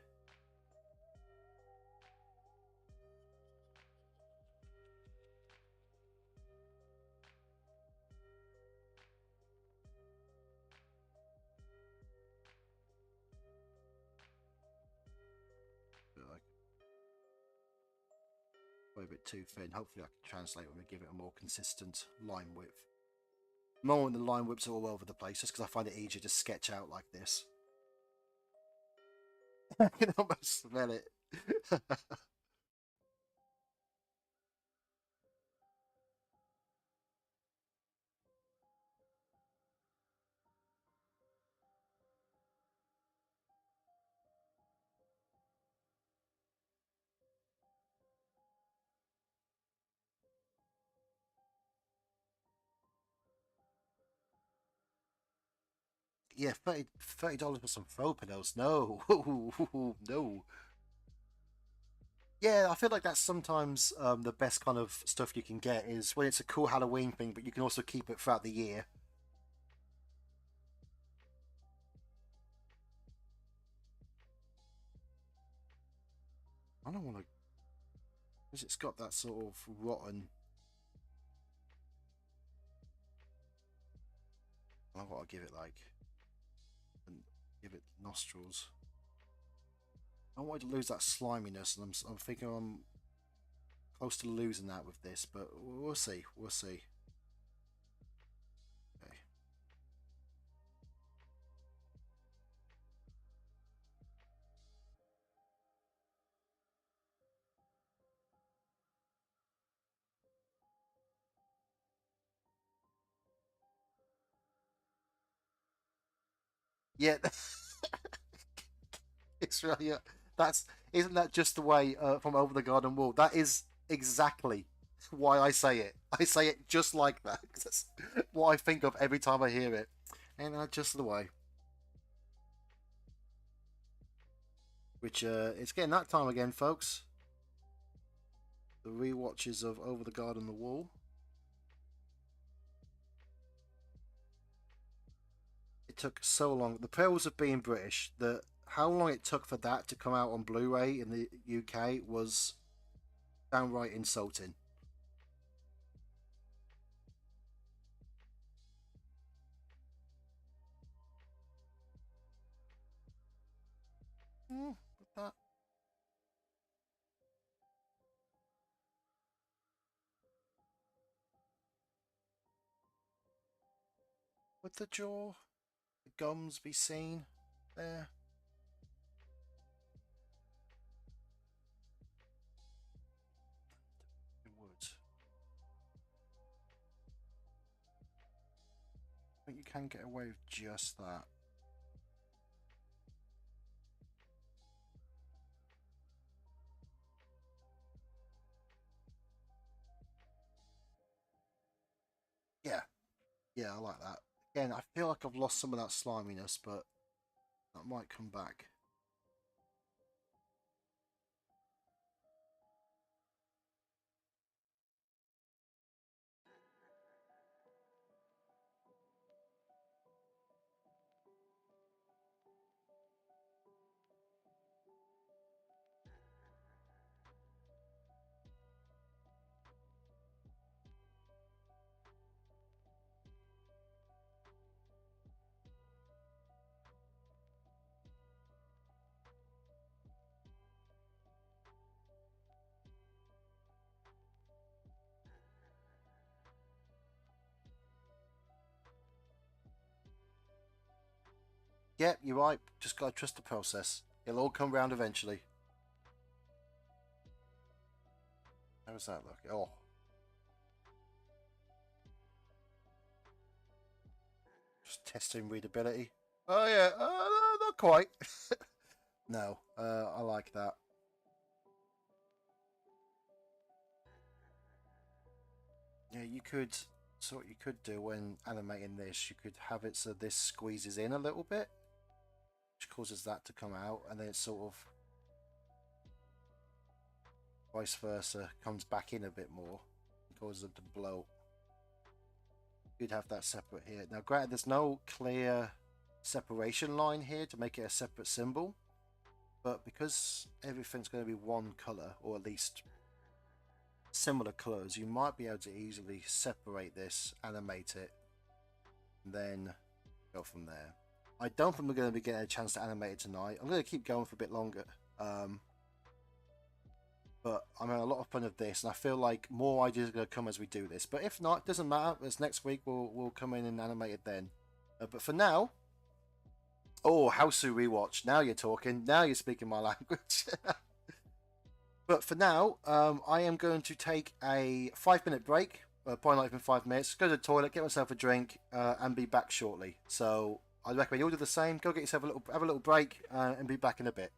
a bit too thin. Hopefully I can translate when we give it a more consistent line width. More when the line widths are all over the place, just because I find it easier to sketch out like this. I can almost smell it. Yeah, $30 for some throw pillows. No, no. Yeah, I feel like that's sometimes the best kind of stuff you can get is when it's a cool Halloween thing, but you can also keep it throughout the year. I don't want to, because it's got that sort of rotten. I've got to give it like, and give it nostrils. I don't want to lose that sliminess, and I'm thinking I'm close to losing that with this, but we'll see. We'll see. Okay. Yeah, it's really that's isn't that just the way from Over the Garden Wall? That is exactly why I say it. I say it just like that. 'Cause that's what I think of every time I hear it, and that's just the way. Which it's getting that time again, folks. The rewatches of Over the Garden Wall. It took so long. The perils of being British. The how long it took for that to come out on Blu-ray in the UK was downright insulting. But that would the jaw, the gums be seen there? It would. I think you can get away with just that. Yeah, yeah, I like that. Again, I feel like I've lost some of that sliminess, but that might come back. Yeah, you're right. Just gotta trust the process. It'll all come round eventually. How does that look? Oh, just testing readability. Oh yeah, not quite. No, I like that. Yeah, you could. So what you could do when animating this, you could have it so this squeezes in a little bit, which causes that to come out, and then it sort of vice versa comes back in a bit more, and causes it to blow. You'd have that separate here. Now, granted, there's no clear separation line here to make it a separate symbol, but because everything's going to be one color, or at least similar colors, you might be able to easily separate this, animate it, and then go from there. I don't think we're going to be getting a chance to animate it tonight. I'm going to keep going for a bit longer. But I'm having a lot of fun with this, and I feel like more ideas are going to come as we do this. But if not, it doesn't matter. As next week we'll come in and animate it then. But for now, oh, Hausu rewatch. Now you're talking. Now you're speaking my language. But for now, I am going to take a 5 minute break. Probably not even 5 minutes. Go to the toilet, get myself a drink, and be back shortly. So I'd recommend you all do the same. Go get yourself a little, have a little break, and be back in a bit.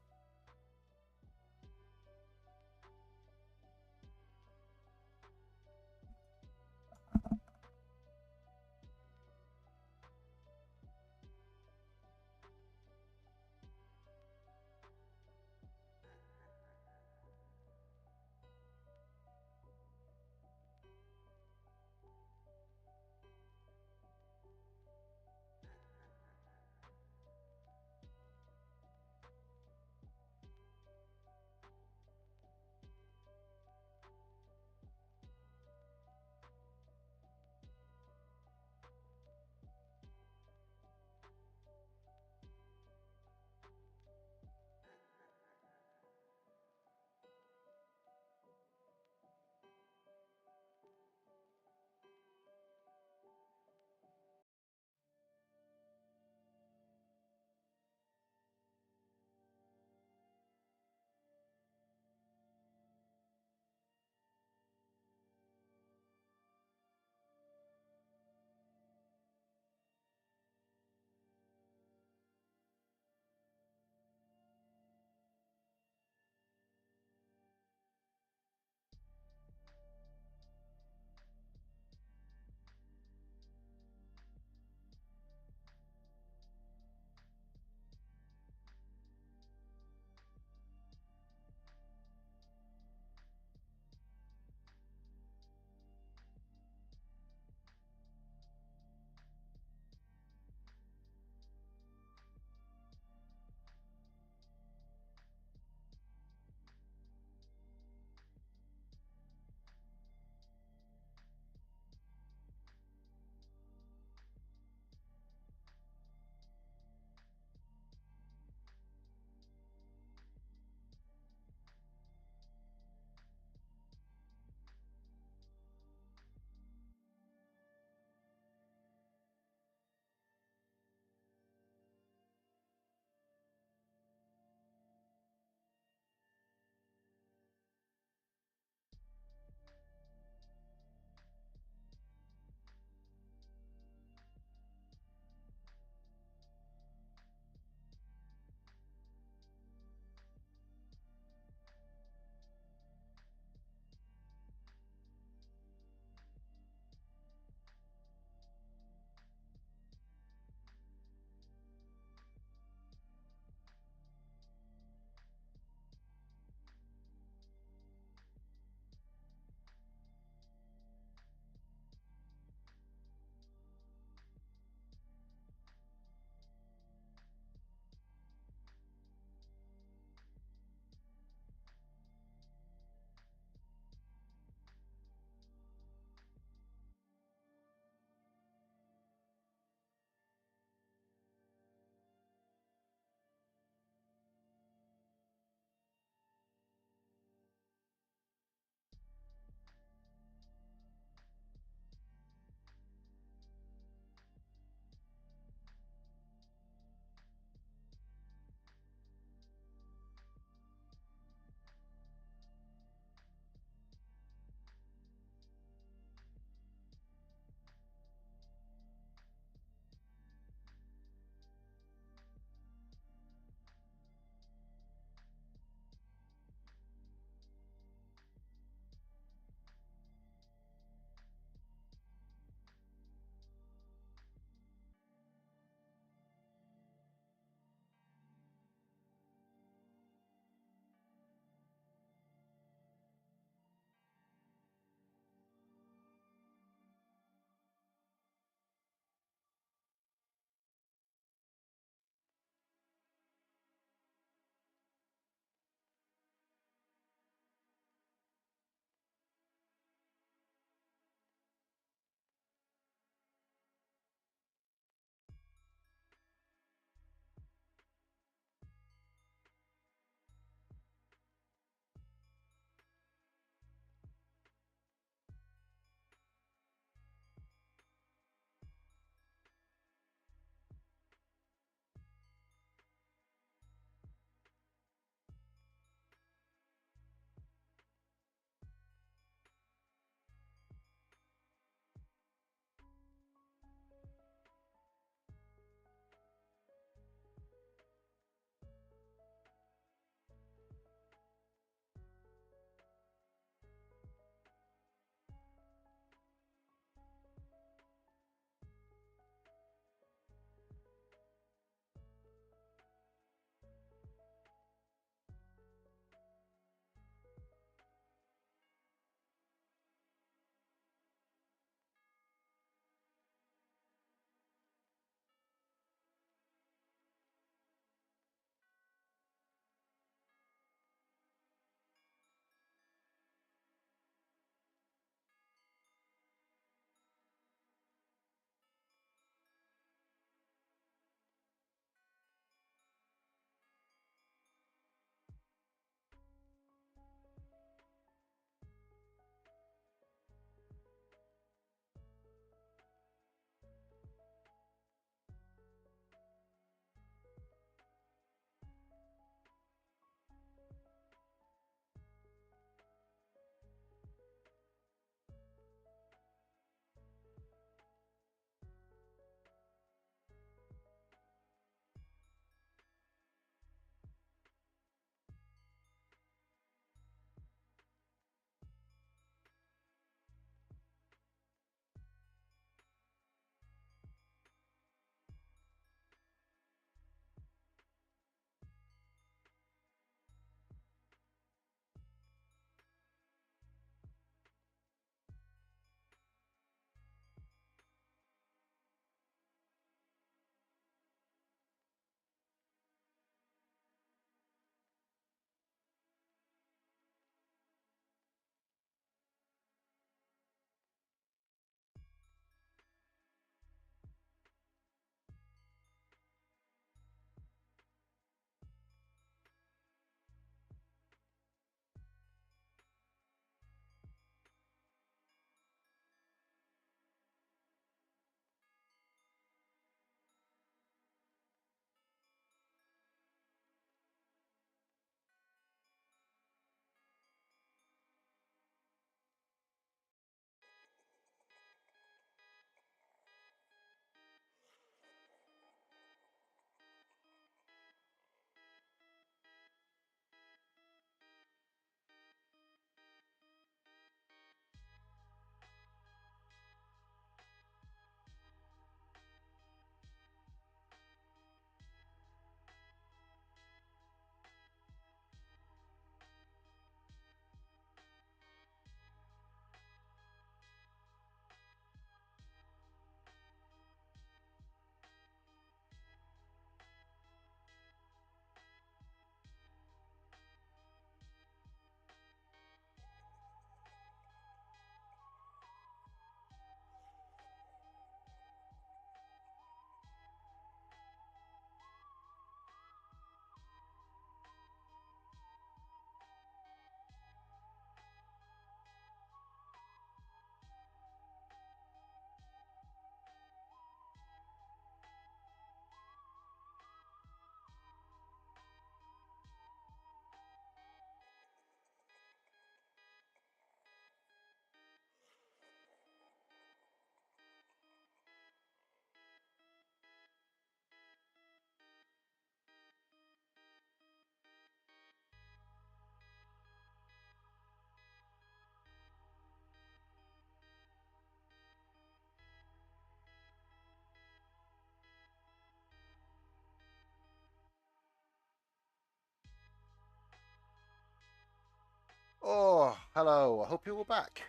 Hello, I hope you're all back.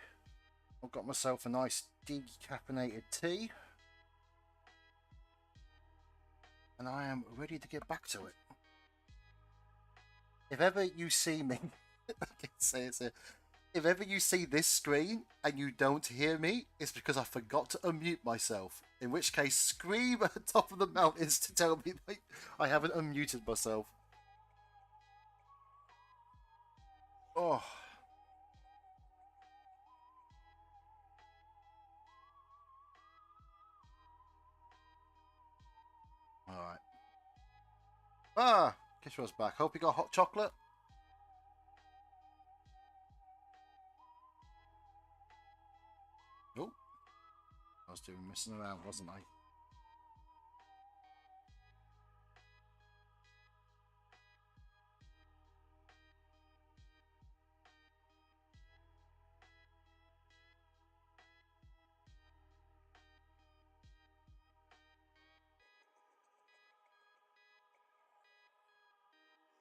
I've got myself a nice decaffeinated tea. And I am ready to get back to it. If ever you see me, I can say it here. If ever you see this screen and you don't hear me, it's because I forgot to unmute myself. In which case, scream at the top of the mountains to tell me that I haven't unmuted myself. Oh. Alright. Ah! Kishra's back. Hope you got hot chocolate. Oh. I was doing messing around, wasn't I?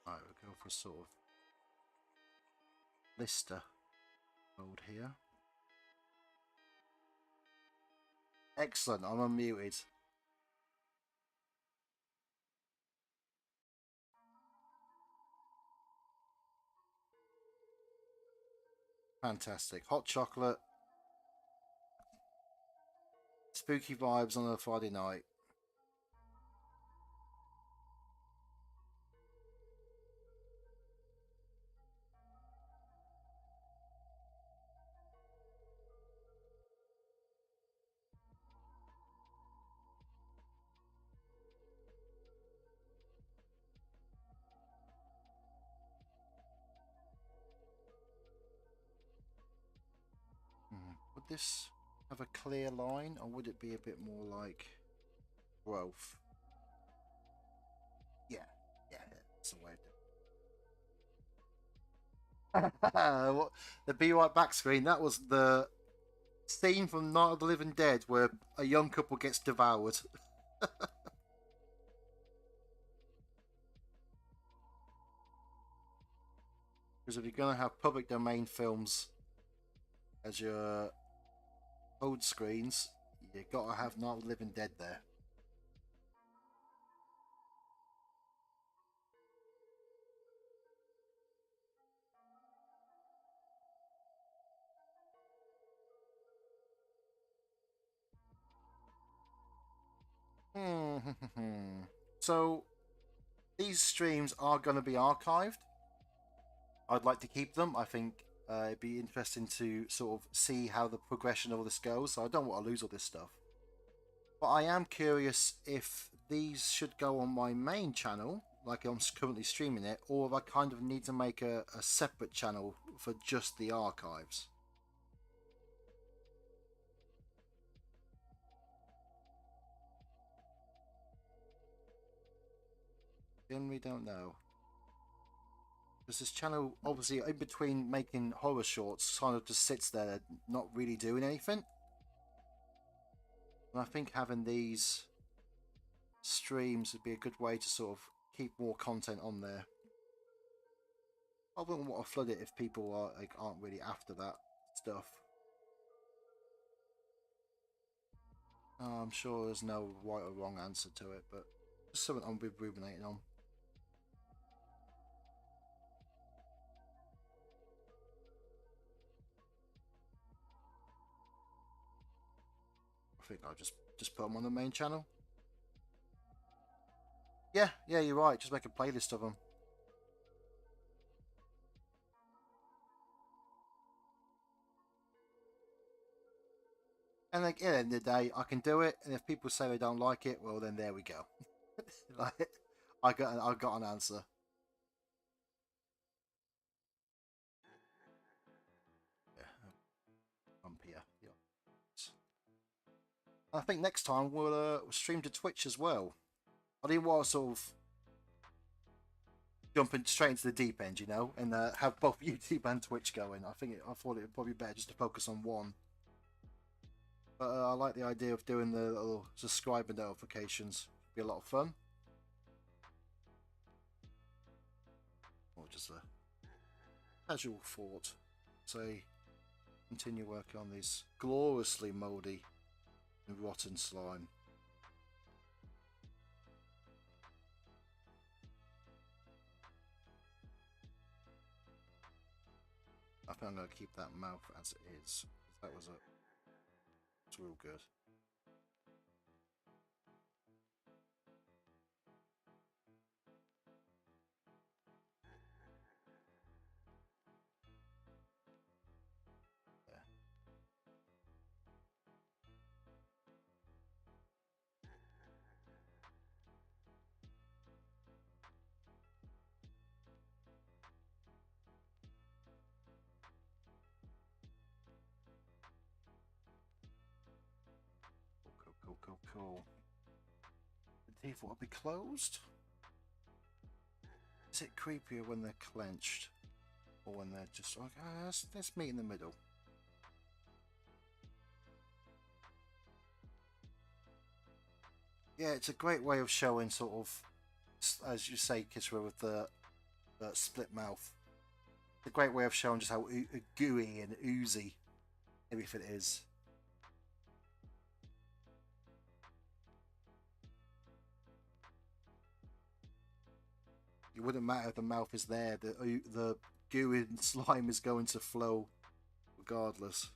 Right, we'll go for sort of Lister mode here. Excellent, I'm unmuted. Fantastic. Hot chocolate. Spooky vibes on a Friday night. Would this have a clear line, or would it be a bit more like growth? Yeah, that's the way to do it. The Be Right Back screen, that was the scene from Night of the Living Dead where a young couple gets devoured. Because if you're going to have public domain films as your old screens, you got to have Night of the Living Dead there. So these streams are going to be archived. I'd like to keep them. I think it'd be interesting to sort of see how the progression of all this goes. So I don't want to lose all this stuff. But I am curious if these should go on my main channel, like I'm currently streaming it, or if I kind of need to make a separate channel for just the archives. Generally don't know. Because this channel, obviously, in between making horror shorts, kind of just sits there, not really doing anything. And I think having these streams would be a good way to sort of keep more content on there. I wouldn't want to flood it if people aren't really after that stuff. I'm sure there's no right or wrong answer to it, but just something I'm ruminating on. I think I'll just put them on the main channel. Yeah, you're right. Just make a playlist of them. And like, at the end of the day, I can do it. And if people say they don't like it, well, then there we go. Like, I got an answer. Yeah, bump here. Yeah. I think next time we'll stream to Twitch as well. I didn't want to sort of jumping straight into the deep end, you know, and have both YouTube and Twitch going. I thought it would probably be better just to focus on one. But I like the idea of doing the little subscriber notifications. Be a lot of fun. Or just a casual thought. say continue working on this gloriously mouldy and rotten slime. I think I'm going to keep that mouth as it is. That was it's real good. Cool. The teeth will be closed. Is it creepier when they're clenched or when they're just like, let's meet in the middle? Yeah, it's a great way of showing sort of, as you say, Kisra, with the split mouth. It's a great way of showing just how gooey and oozy everything is. It wouldn't matter if the mouth is there, the goo and slime is going to flow regardless.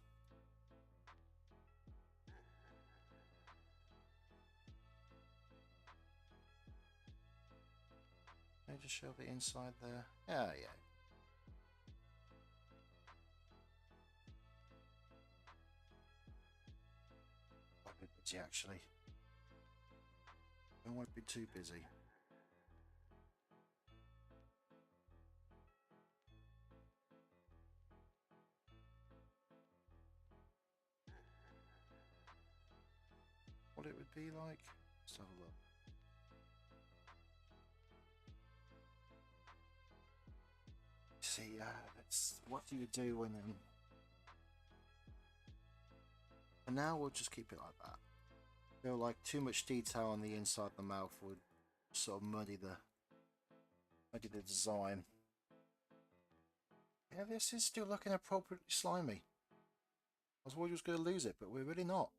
Can I just show the inside there? Yeah. Quite a bit busy actually. I won't be too busy. What it would be like? Let's have a look. See, that's what do you do when and now we'll just keep it like that. I feel like too much detail on the inside of the mouth would sort of muddy the design. Yeah, this is still looking appropriately slimy. I was worried we was going to lose it, but we're really not.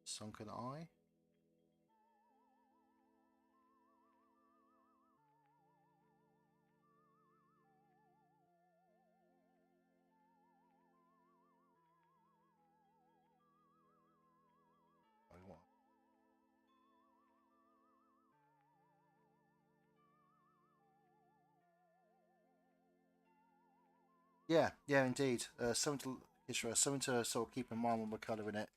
Sunken eye. Yeah, indeed. Something to sort of keep in mind when we're colouring it.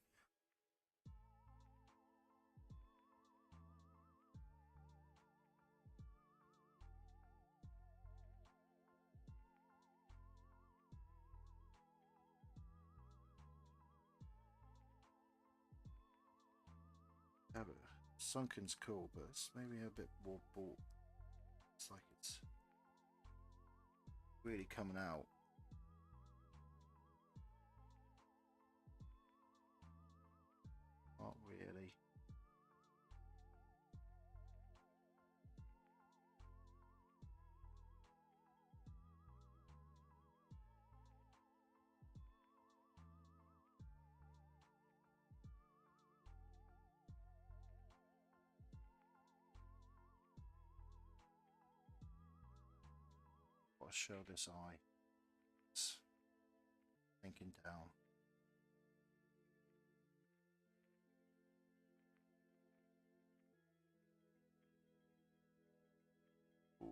Yeah, but sunken's cool, but it's maybe a bit more bought. It's like it's really coming out. Not really. I'll show this eye. It's thinking down. Ooh.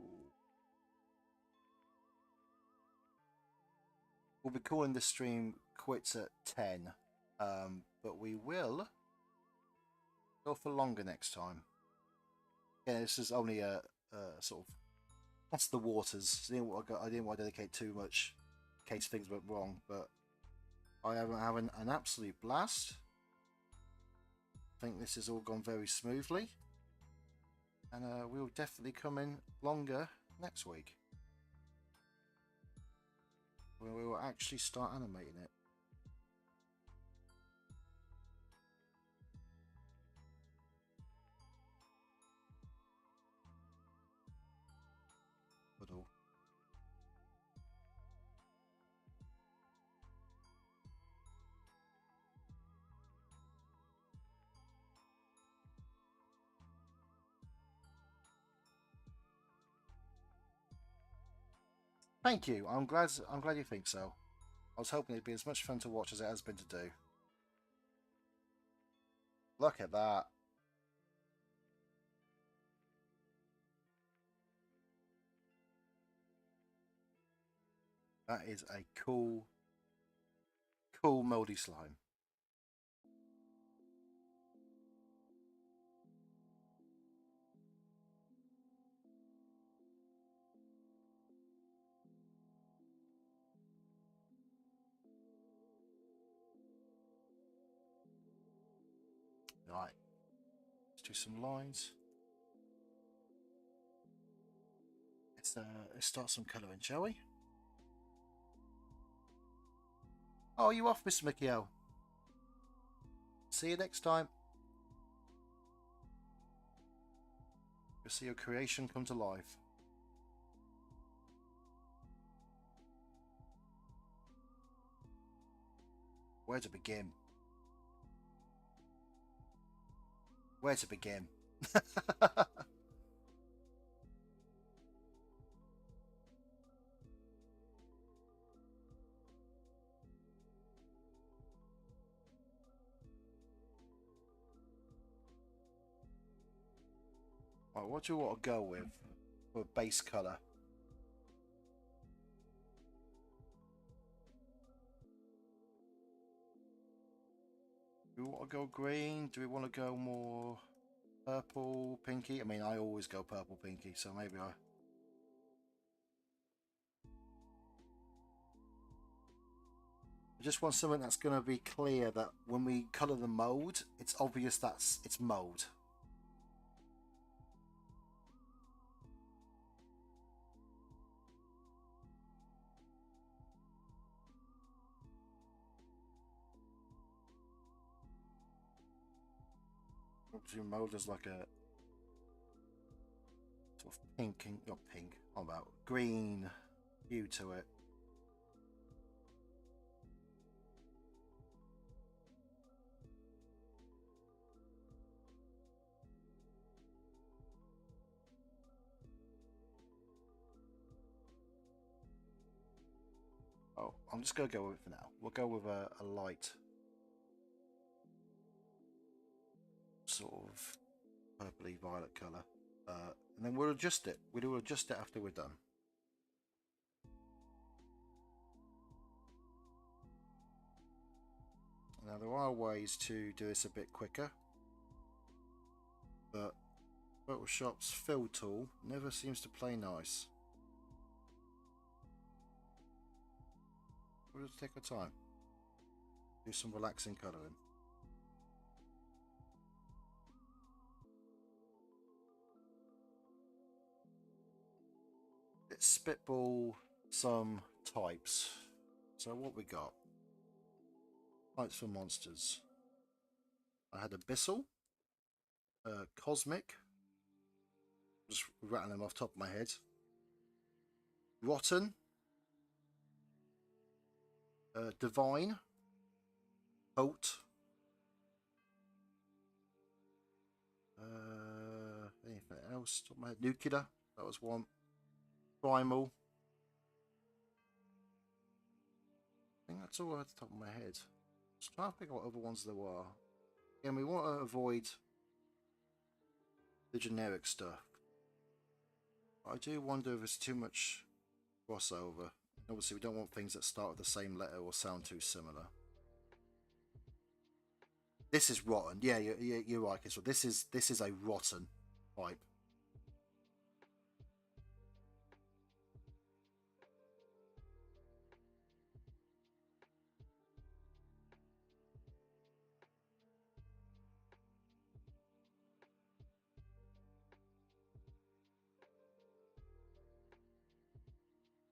We'll be calling this stream quits at 10, but we will go for longer next time. Yeah, this is only a sort of that's the waters. I didn't want to dedicate too much in case things went wrong, but I am having an absolute blast. I think this has all gone very smoothly, and we'll definitely come in longer next week, where we will actually start animating it. Thank you. I'm glad you think so. I was hoping it'd be as much fun to watch as it has been to do. Look at that. That is a cool moldy slime. Right, let's do some lines. Let's start some colouring, shall we? Oh, you off, Mr. Mikio? See you next time. You'll see your creation come to life. Where to begin? Where to begin? Right, what do you want to go with for a base colour? Do we want to go green? Do we want to go more purple, pinky? I mean, I always go purple, pinky, so maybe I just want something that's going to be clear that when we colour the mode, it's obvious that's its mode. Obviously, mode is like a sort of pink, not pink, how about green hue to it. Oh, I'm just going to go with it for now. We'll go with a light sort of purpley violet colour. And then we'll adjust it. We'll adjust it after we're done. Now there are ways to do this a bit quicker, but Photoshop's fill tool never seems to play nice. We'll just take our time. Do some relaxing colouring. Let's spitball some types. So what we got? Types for monsters. I had Abyssal, Cosmic, just rattling them off the top of my head. Rotten, Divine, Cult, anything else? Top of my head. Nuclear, that was one. Primal. I think that's all at the top of my head. Just trying to think what other ones there were. Again, we want to avoid the generic stuff. I do wonder if there's too much crossover. Obviously, we don't want things that start with the same letter or sound too similar. This is rotten. Yeah, you're right. So this is a rotten type.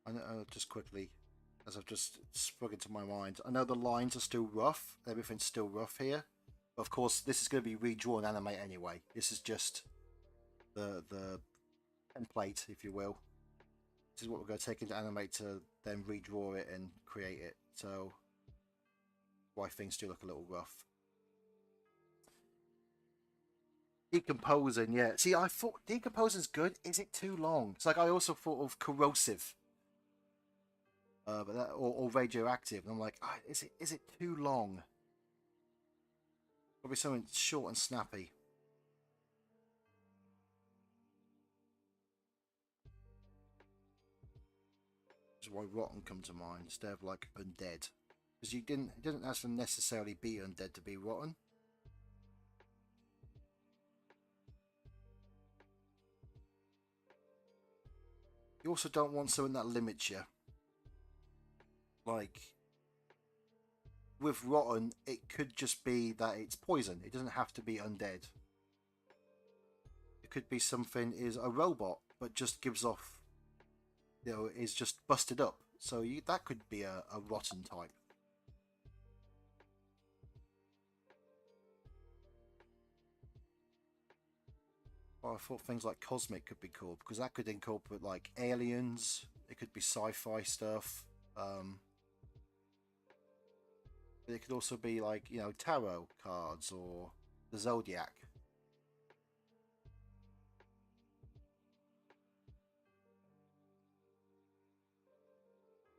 I know, just quickly, as I've just sprung into my mind, I know the lines are still rough. Everything's still rough here. But of course, this is going to be redrawn animate anyway. This is just the template, if you will. This is what we're going to take into animate to then redraw it and create it. So why things do look a little rough. Decomposing, yeah. See, I thought decomposing's good. Is it too long? It's like I also thought of corrosive. but that, or radioactive, and I'm like, oh, is it too long? Probably something short and snappy. That's why rotten come to mind instead of like undead, because it didn't have to necessarily be undead to be rotten. You also don't want something that limits you. Like with rotten, it could just be that it's poison. It doesn't have to be undead. It could be something is a robot, but just gives off, is just busted up. So that could be a rotten type. Well, I thought things like cosmic could be cool because that could incorporate like aliens. It could be sci-fi stuff. But it could also be like tarot cards or the zodiac.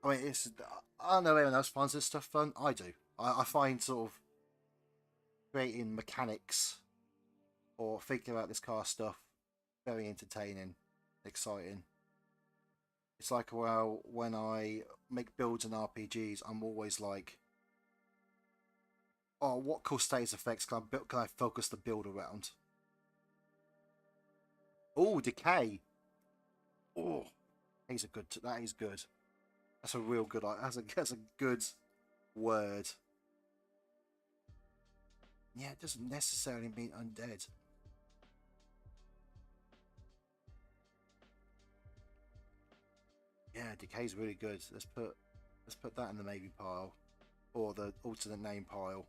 I mean, I don't know if anyone else finds this stuff fun. I do. I find sort of creating mechanics or thinking about this car stuff very entertaining, exciting. It's like, well, when I make builds in RPGs, I'm always like, oh, what cool status effects can I focus the build around? Oh, decay. Oh, he's a good. That is good. That's a real good. That's a good word. Yeah, it doesn't necessarily mean undead. Yeah, decay's really good. Let's put that in the maybe pile or the alternate name pile.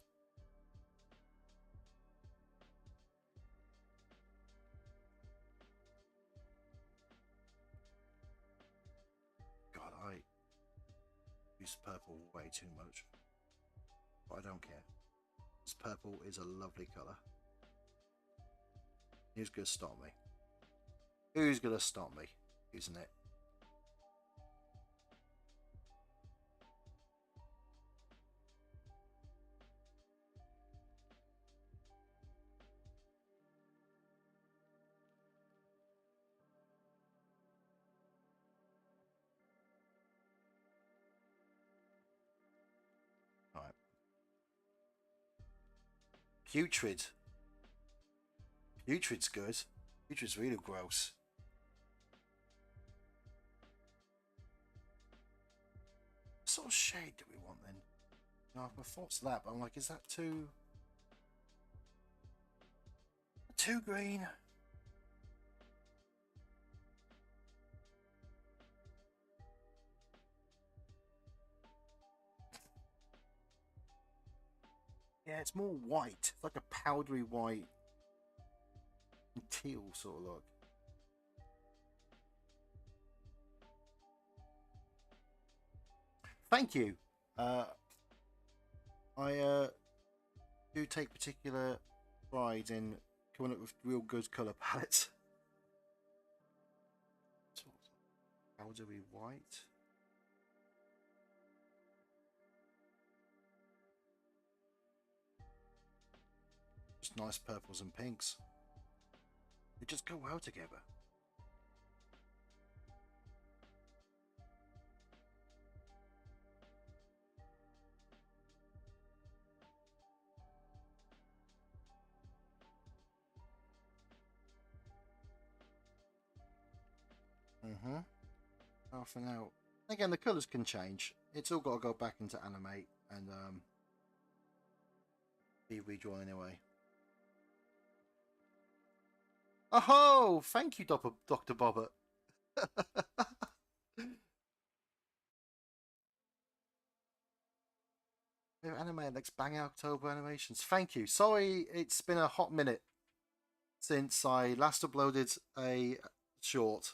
God, I use purple way too much, but I don't care. This purple is a lovely colour. Who's gonna stop me? Who's gonna stop me using it? Right. Putrid. Putrid's good. Putrid's really gross. What sort of shade do we want then? No, my thought's that, but I'm like, is that too green? Yeah, it's more white. It's like a powdery white teal sort of look. Thank you. I do take particular pride in coming up with real good colour palettes. Powdery white. Just nice purples and pinks. They just go well together. Half an hour. Again, the colours can change. It's all got to go back into animate and be redrawn anyway. Oh, thank you, Dr. Bobbert. Anime next bang October animations. Thank you. Sorry, it's been a hot minute since I last uploaded a short.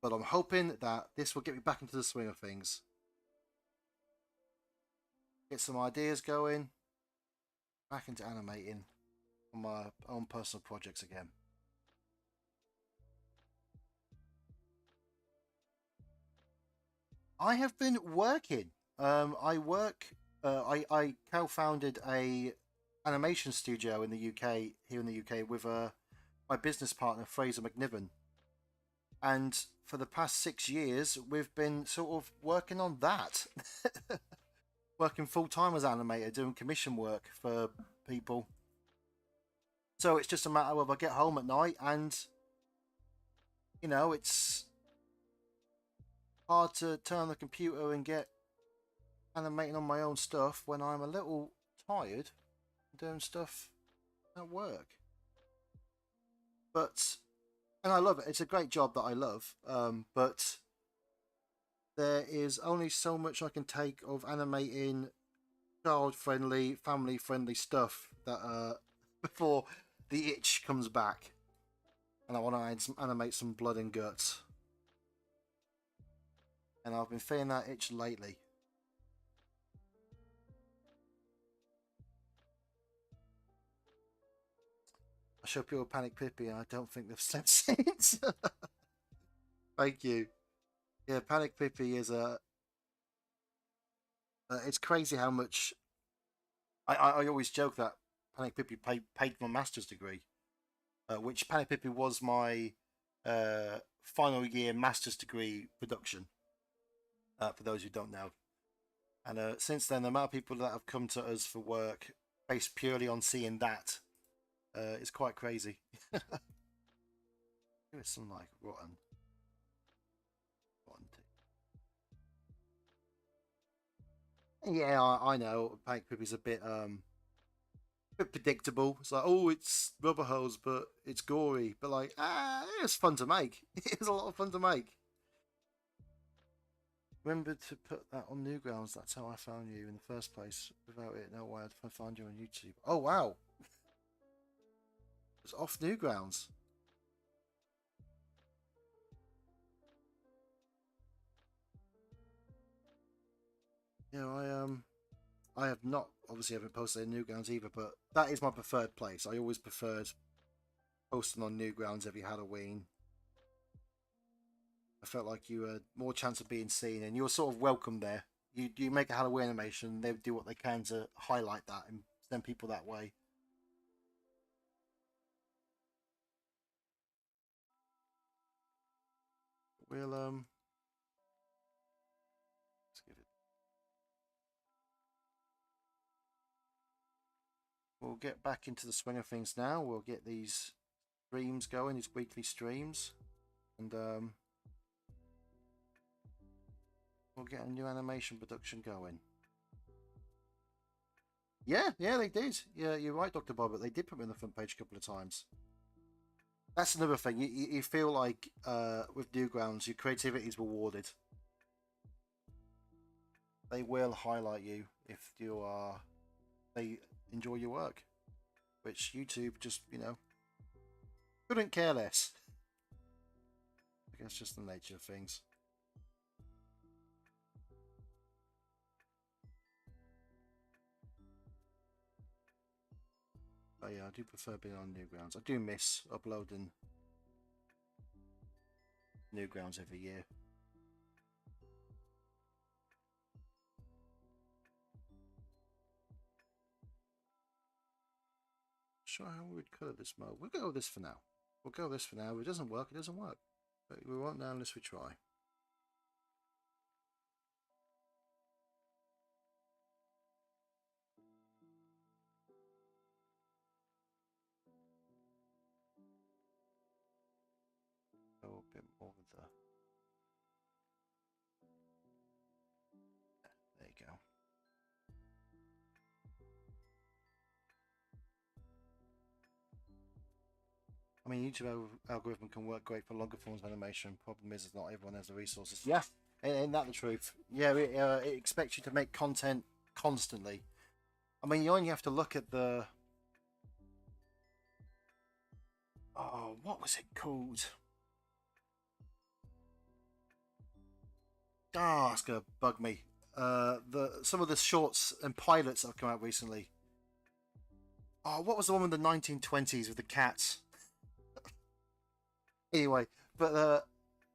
But I'm hoping that this will get me back into the swing of things. Get some ideas going. Back into animating on my own personal projects again. I have been working. I work. I co-founded a animation studio in the UK, here in the UK, with my business partner Fraser McNiven, and for the past 6 years, we've been sort of working on that, working full time as animator, doing commission work for people. So it's just a matter of I get home at night, and it's hard to turn on the computer and get animating on my own stuff when I'm a little tired doing stuff at work. But and I love it. It's a great job that I love. But there is only so much I can take of animating child-friendly, family-friendly stuff that before the itch comes back, and I want to animate some blood and guts. And I've been feeling that itch lately. I show people Panic Pippi, and I don't think they've slept since. Thank you. Yeah, Panic Pippi is a. It's crazy how much. I always joke that Panic Pippi paid my master's degree, which Panic Pippi was my final year master's degree production. For those who don't know, and since then, the amount of people that have come to us for work based purely on seeing that is quite crazy. Give it some like rotten tea. Yeah, I know. Panic Pippi's a bit predictable. It's like, oh, it's rubber hose, but it's gory. But like, it's fun to make. It was a lot of fun to make. Remember to put that on Newgrounds. That's how I found you in the first place. Without it, no way I'd find you on YouTube. Oh wow, it's off Newgrounds. I have not obviously haven't posted on Newgrounds either, but that is my preferred place. I always preferred posting on Newgrounds every Halloween. I felt like you had more chance of being seen, and you were sort of welcome there. You make a Halloween animation, they do what they can to highlight that and send people that way. We'll let's give it. We'll get back into the swing of things now. We'll get these streams going, these weekly streams, and we'll get a new animation production going. Yeah, they did. Yeah, you're right, Dr. Bobbert. They did put me on the front page a couple of times. That's another thing. You feel like with Newgrounds, your creativity is rewarded. They will highlight you if they enjoy your work, which YouTube just couldn't care less. I guess just the nature of things. But yeah, I do prefer being on Newgrounds. I do miss uploading Newgrounds every year. Sure how we would colour this mode. We'll go with this for now. We'll go with this for now. If it doesn't work, it doesn't work. But we won't know unless we try. Go a bit more with the. There you go. I mean, YouTube algorithm can work great for longer forms of animation. Problem is, not everyone has the resources. Yeah, ain't that the truth? Yeah, it expects you to make content constantly. I mean, you only have to look at the. Oh, what was it called? Ah, it's gonna bug me. Some of the shorts and pilots that have come out recently. Oh, what was the one in the 1920s with the cats? Anyway, but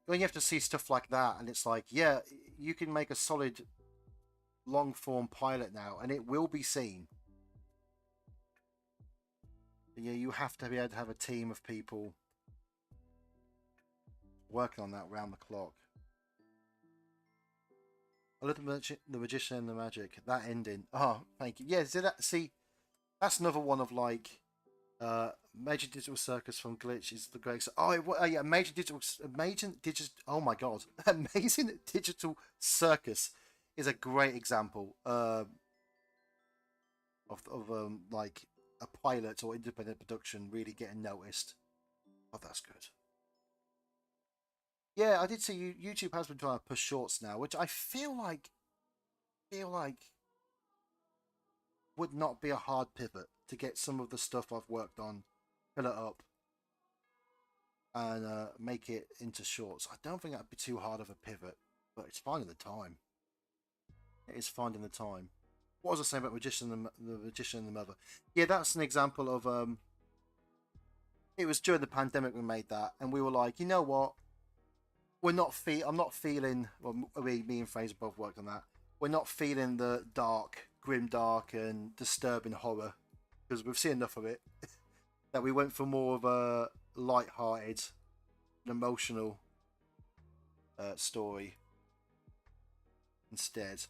when you have to see stuff like that, and it's like, yeah, you can make a solid long form pilot now, and it will be seen. But yeah, you have to be able to have a team of people working on that round the clock. I love the magician and the magic. That ending. Oh, thank you. Yeah, see, that's another one of like Major Digital Circus from Glitch is the great. Oh yeah, Major Digital. Oh my god, Amazing Digital Circus is a great example of like a pilot or independent production really getting noticed. Oh, that's good. Yeah, I did see YouTube has been trying to push shorts now, which I feel like would not be a hard pivot to get some of the stuff I've worked on, fill it up, and make it into shorts. I don't think that'd be too hard of a pivot, but it's finding the time. It is finding the time. What was I saying about the magician and the mother? Yeah, that's an example of It was during the pandemic we made that, and we were like, you know what? I'm not feeling. Well, me and Fraser both worked on that. We're not feeling the dark, grim, dark, and disturbing horror because we've seen enough of it. That we went for more of a light-hearted, emotional story instead.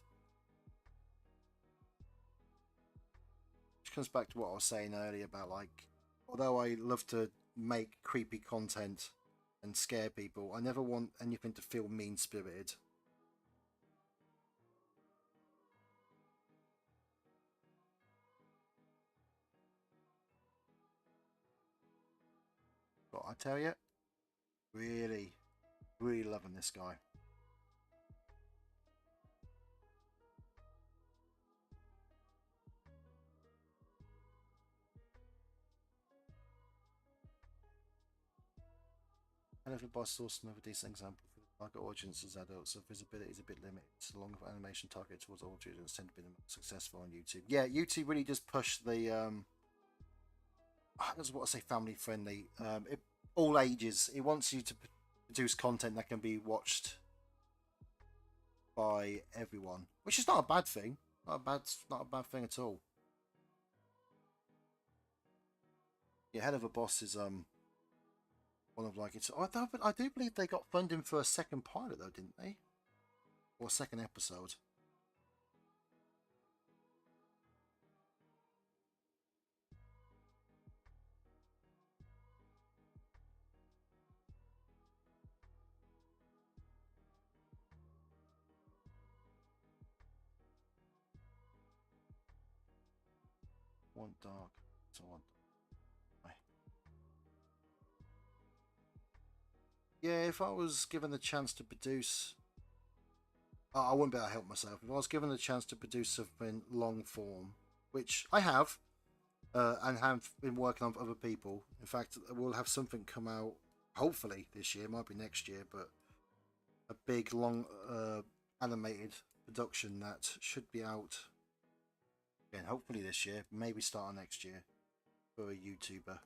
Which comes back to what I was saying earlier about like, although I love to make creepy content and scare people, I never want anything to feel mean-spirited. But I tell you, really, really loving this guy. And if the boss source another decent example for the target audience as adults, so visibility is a bit limited. Along with animation targeted towards all audiences tend to be the most successful on YouTube. Yeah, YouTube really does push the that's what I say, family friendly. All ages. It wants you to produce content that can be watched by everyone, which is not a bad thing. Not a bad thing at all. Yeah, Head of a Boss is one of like it's. I do believe they got funding for a second pilot though, didn't they? Or a second episode. One dark, so one. Yeah, if I was given the chance to produce, I wouldn't be able to help myself. If I was given the chance to produce something long form, which I have, and have been working on for other people. In fact, we'll have something come out hopefully this year. Might be next year, but a big long animated production that should be out again. Hopefully this year, maybe start next year for a YouTuber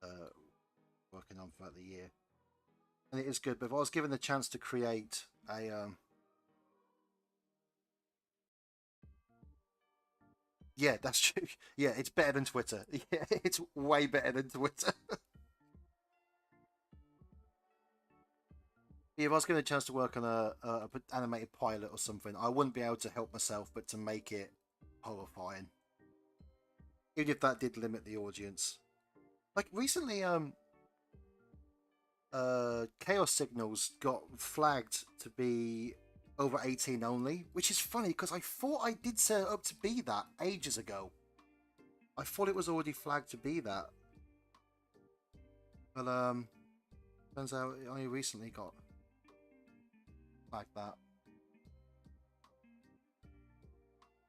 uh, working on throughout the year. And it is good. But if I was given the chance to create a yeah, that's true. Yeah, it's better than Twitter. Yeah, it's way better than Twitter. Yeah, if I was given a chance to work on a animated pilot or something, I wouldn't be able to help myself but to make it horrifying, even if that did limit the audience. Like recently, Chaos Signals got flagged to be over 18 only, which is funny because I thought I did set it up to be that ages ago. I thought it was already flagged to be that, but turns out it only recently got flagged that.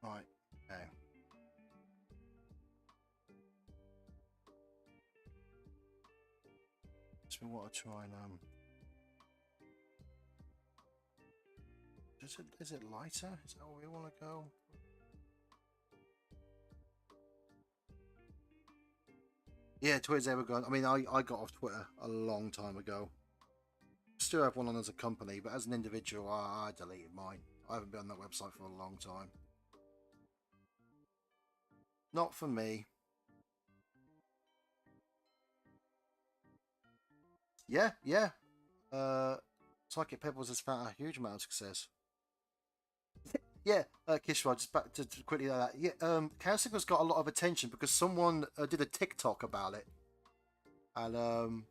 Right. Okay. So we want to try and is it lighter? Is that where we want to go? Yeah, Twitter's ever gone. I mean, I got off Twitter a long time ago. still have one on as a company, but as an individual, I deleted mine. I haven't been on that website for a long time. Not for me. Yeah, yeah. Psychic Pebbles has found a huge amount of success. Yeah, Kishwa, just back to quickly like that. Yeah, Chaos Signal's got a lot of attention because someone did a TikTok about it and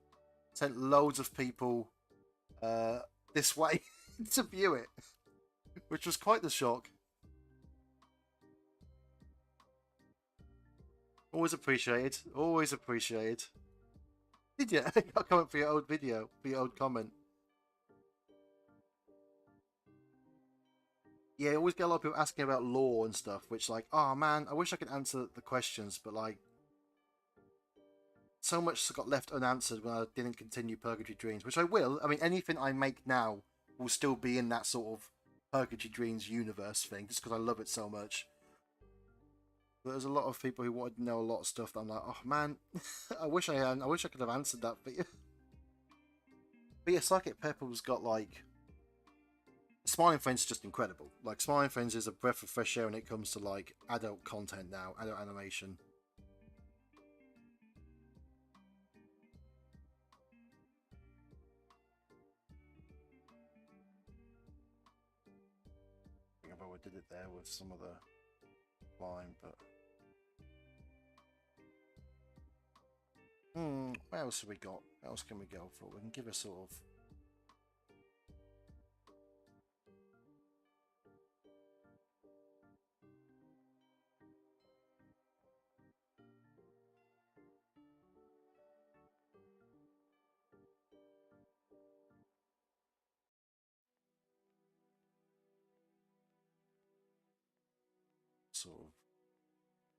sent loads of people this way to view it, which was quite the shock. Always appreciated. Always appreciated. Did you? I'll comment for your old video, for your old comment. Yeah, I always get a lot of people asking about law and stuff, which like, oh man, I wish I could answer the questions, but like, so much got left unanswered when I didn't continue Purgatory Dreams, which I will. I mean, anything I make now will still be in that sort of Purgatory Dreams universe thing, just because I love it so much. But there's a lot of people who wanted to know a lot of stuff that I'm like, oh man, I wish I had. I wish I could have answered that. But yeah, Psychic Pebbles got like Smiling Friends is just incredible. Like Smiling Friends is a breath of fresh air when it comes to like adult content now, adult animation. I think I probably did it there with some of the line, but what else have we got? What else can we go for? We can give a sort of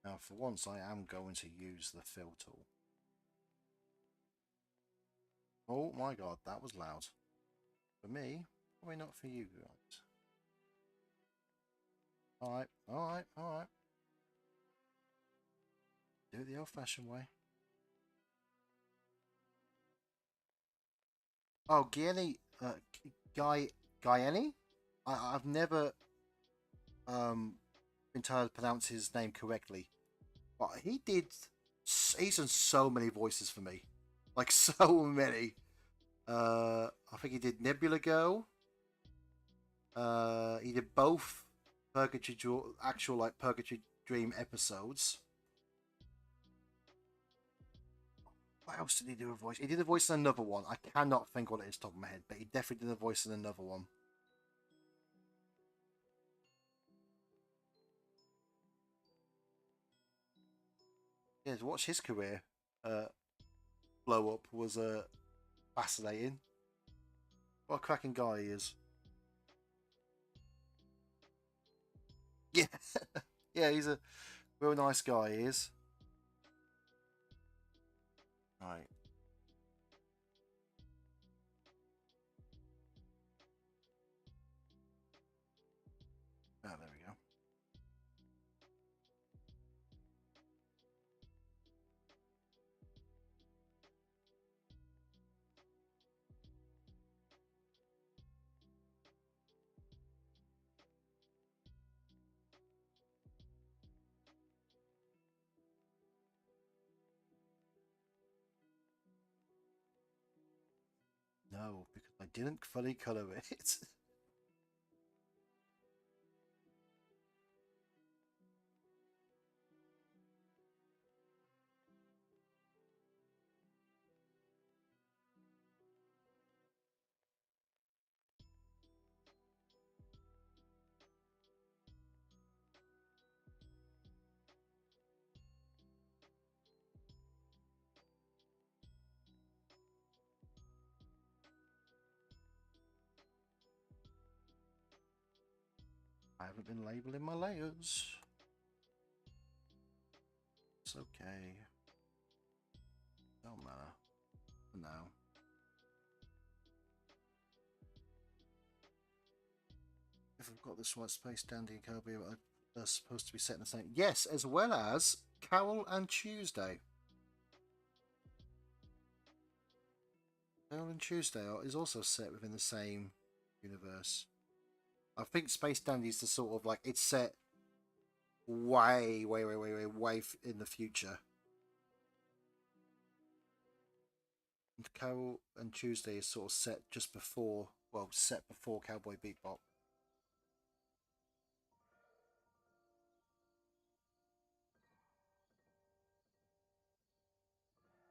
now for once I am going to use the fill tool. Oh my god, that was loud. For me, probably not for you guys. Alright, alright, alright. Do it the old-fashioned way. Oh, Gianni, Guyeni? I've never been told to pronounce his name correctly. But he's done so many voices for me. Like, so many. I think he did Nebula Girl. He did both actual like Purgatory Dream episodes. What else did he do a voice? He did a voice in another one. I cannot think what it is top of my head, but he definitely did a voice in another one. Yeah, to watch his career blow up was fascinating. What a cracking guy he is. Yeah, yeah, he's a real nice guy. He is. Right. Oh, there we go. No, because I didn't fully color it. I haven't been labeling my layers. It's okay. Don't matter. For now. If I've got this white space, Dandy and Kirby are supposed to be set in the same. Yes, as well as Carol and Tuesday. Carol and Tuesday is also set within the same universe. I think Space Dandy is the sort of like it's set way in the future. And Carol and Tuesday is sort of set just before, well, set before Cowboy Bebop.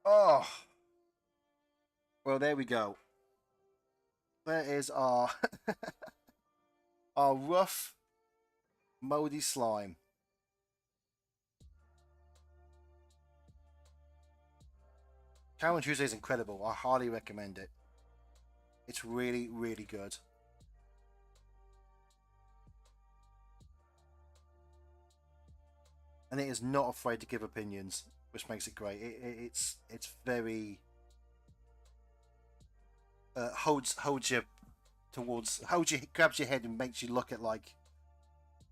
Oh, well, there we go. There is our our rough, moldy slime. Carol and Tuesday is incredible. I highly recommend it. It's really, really good. And it is not afraid to give opinions, which makes it great. It's very holds you grabs your head and makes you look at like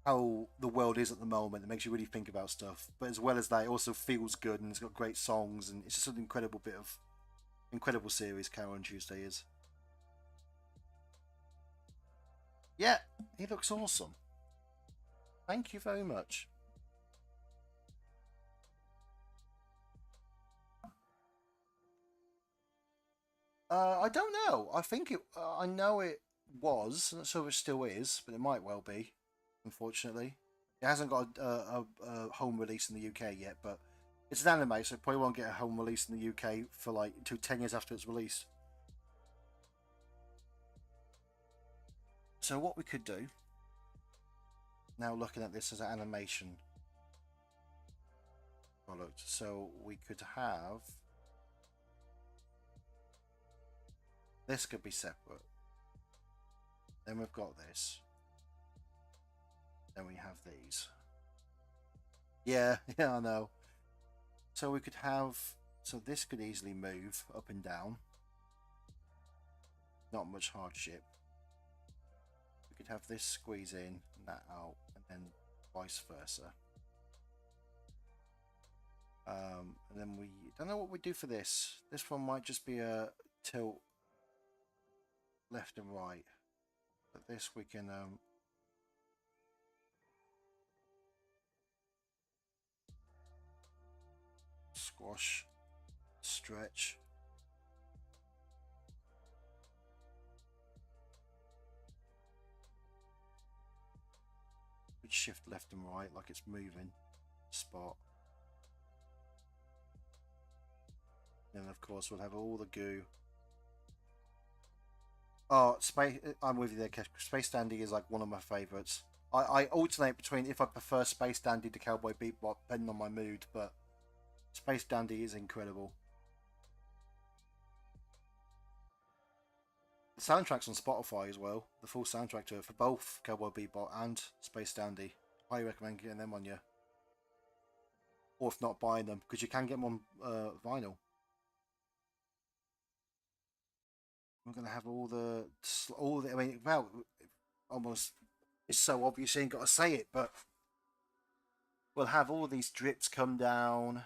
how the world is at the moment. It makes you really think about stuff. But as well as that, it also feels good and it's got great songs and it's just an incredible series. Carol and Tuesday is. Yeah, he looks awesome. Thank you very much. I don't know. I think it. I know it was. I'm not sure if it still is, but it might well be. Unfortunately, it hasn't got a home release in the UK yet, but it's an anime, so it probably won't get a home release in the UK for like 10 years after it's released. So what we could do now, looking at this as an animation product, so we could have this could be separate. Then we've got this. Then we have these. Yeah, yeah, I know. So we could have. So this could easily move up and down. Not much hardship. We could have this squeeze in and that out, and then vice versa. And then we don't know what we do for this. This one might just be a tilt left and right. But this we can squash, stretch. We'd shift left and right like it's moving. Spot. Then of course we'll have all the goo. Oh, space! I'm with you there, Kesh. Space Dandy is like one of my favourites. I alternate between if I prefer Space Dandy to Cowboy Bebop, depending on my mood, but Space Dandy is incredible. The soundtrack's on Spotify as well. The full soundtrack to it for both Cowboy Bebop and Space Dandy. I recommend getting them on you, or if not buying them, because you can get them on vinyl. We're gonna have all the. I mean, well, almost. It's so obvious you ain't got to say it, but we'll have all these drips come down,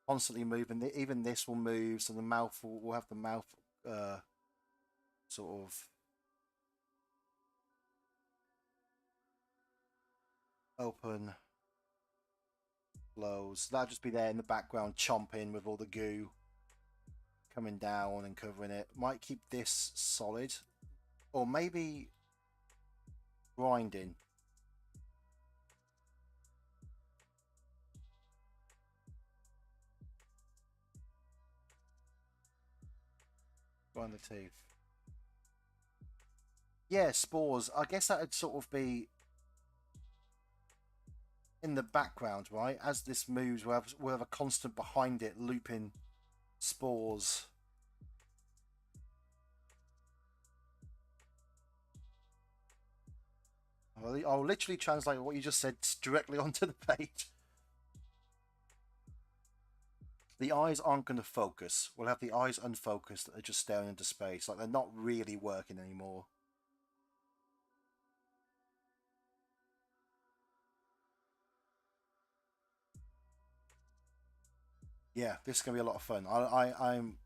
constantly moving. Even this will move, so the mouth will have the mouth sort of open, close. That'll just be there in the background, chomping with all the goo coming down and covering it. Might keep this solid, or maybe grinding. Grind the teeth. Yeah, spores. I guess that'd sort of be in the background, right? As this moves, we'll have a constant behind it looping spores. I'll literally translate what you just said directly onto the page. The eyes aren't going to focus. We'll have the eyes unfocused. They're just staring into space. Like they're not really working anymore. Yeah, this is going to be a lot of fun. I'm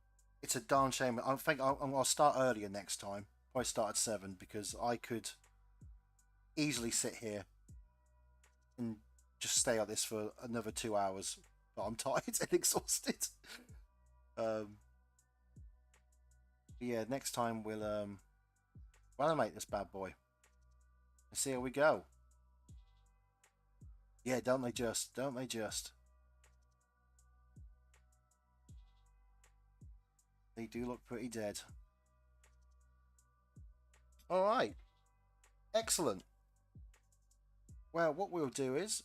it's a darn shame. I think I'll start earlier next time. Probably start at 7 because I could easily sit here and just stay like this for another 2 hours. But I'm tired and exhausted. Yeah, next time we'll animate this bad boy. Let's see how we go. Yeah, don't they just? Don't they just? They do look pretty dead. Alright. Excellent. Well, what we'll do is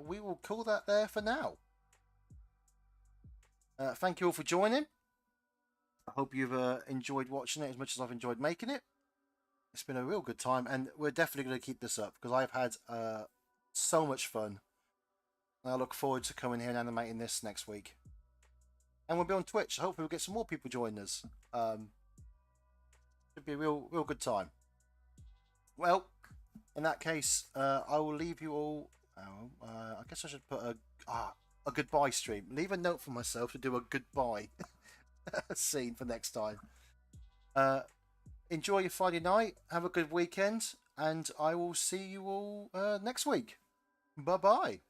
we will call that there for now. Thank you all for joining. I hope you've enjoyed watching it as much as I've enjoyed making it. It's been a real good time, and we're definitely going to keep this up because I've had so much fun. And I look forward to coming here and animating this next week. And we'll be on Twitch. Hopefully we'll get some more people joining us. Should be a real good time. Well, in that case, I will leave you all. I guess I should put a goodbye stream. Leave a note for myself to do a goodbye scene for next time. Enjoy your Friday night. Have a good weekend, and I will see you all next week. Bye bye.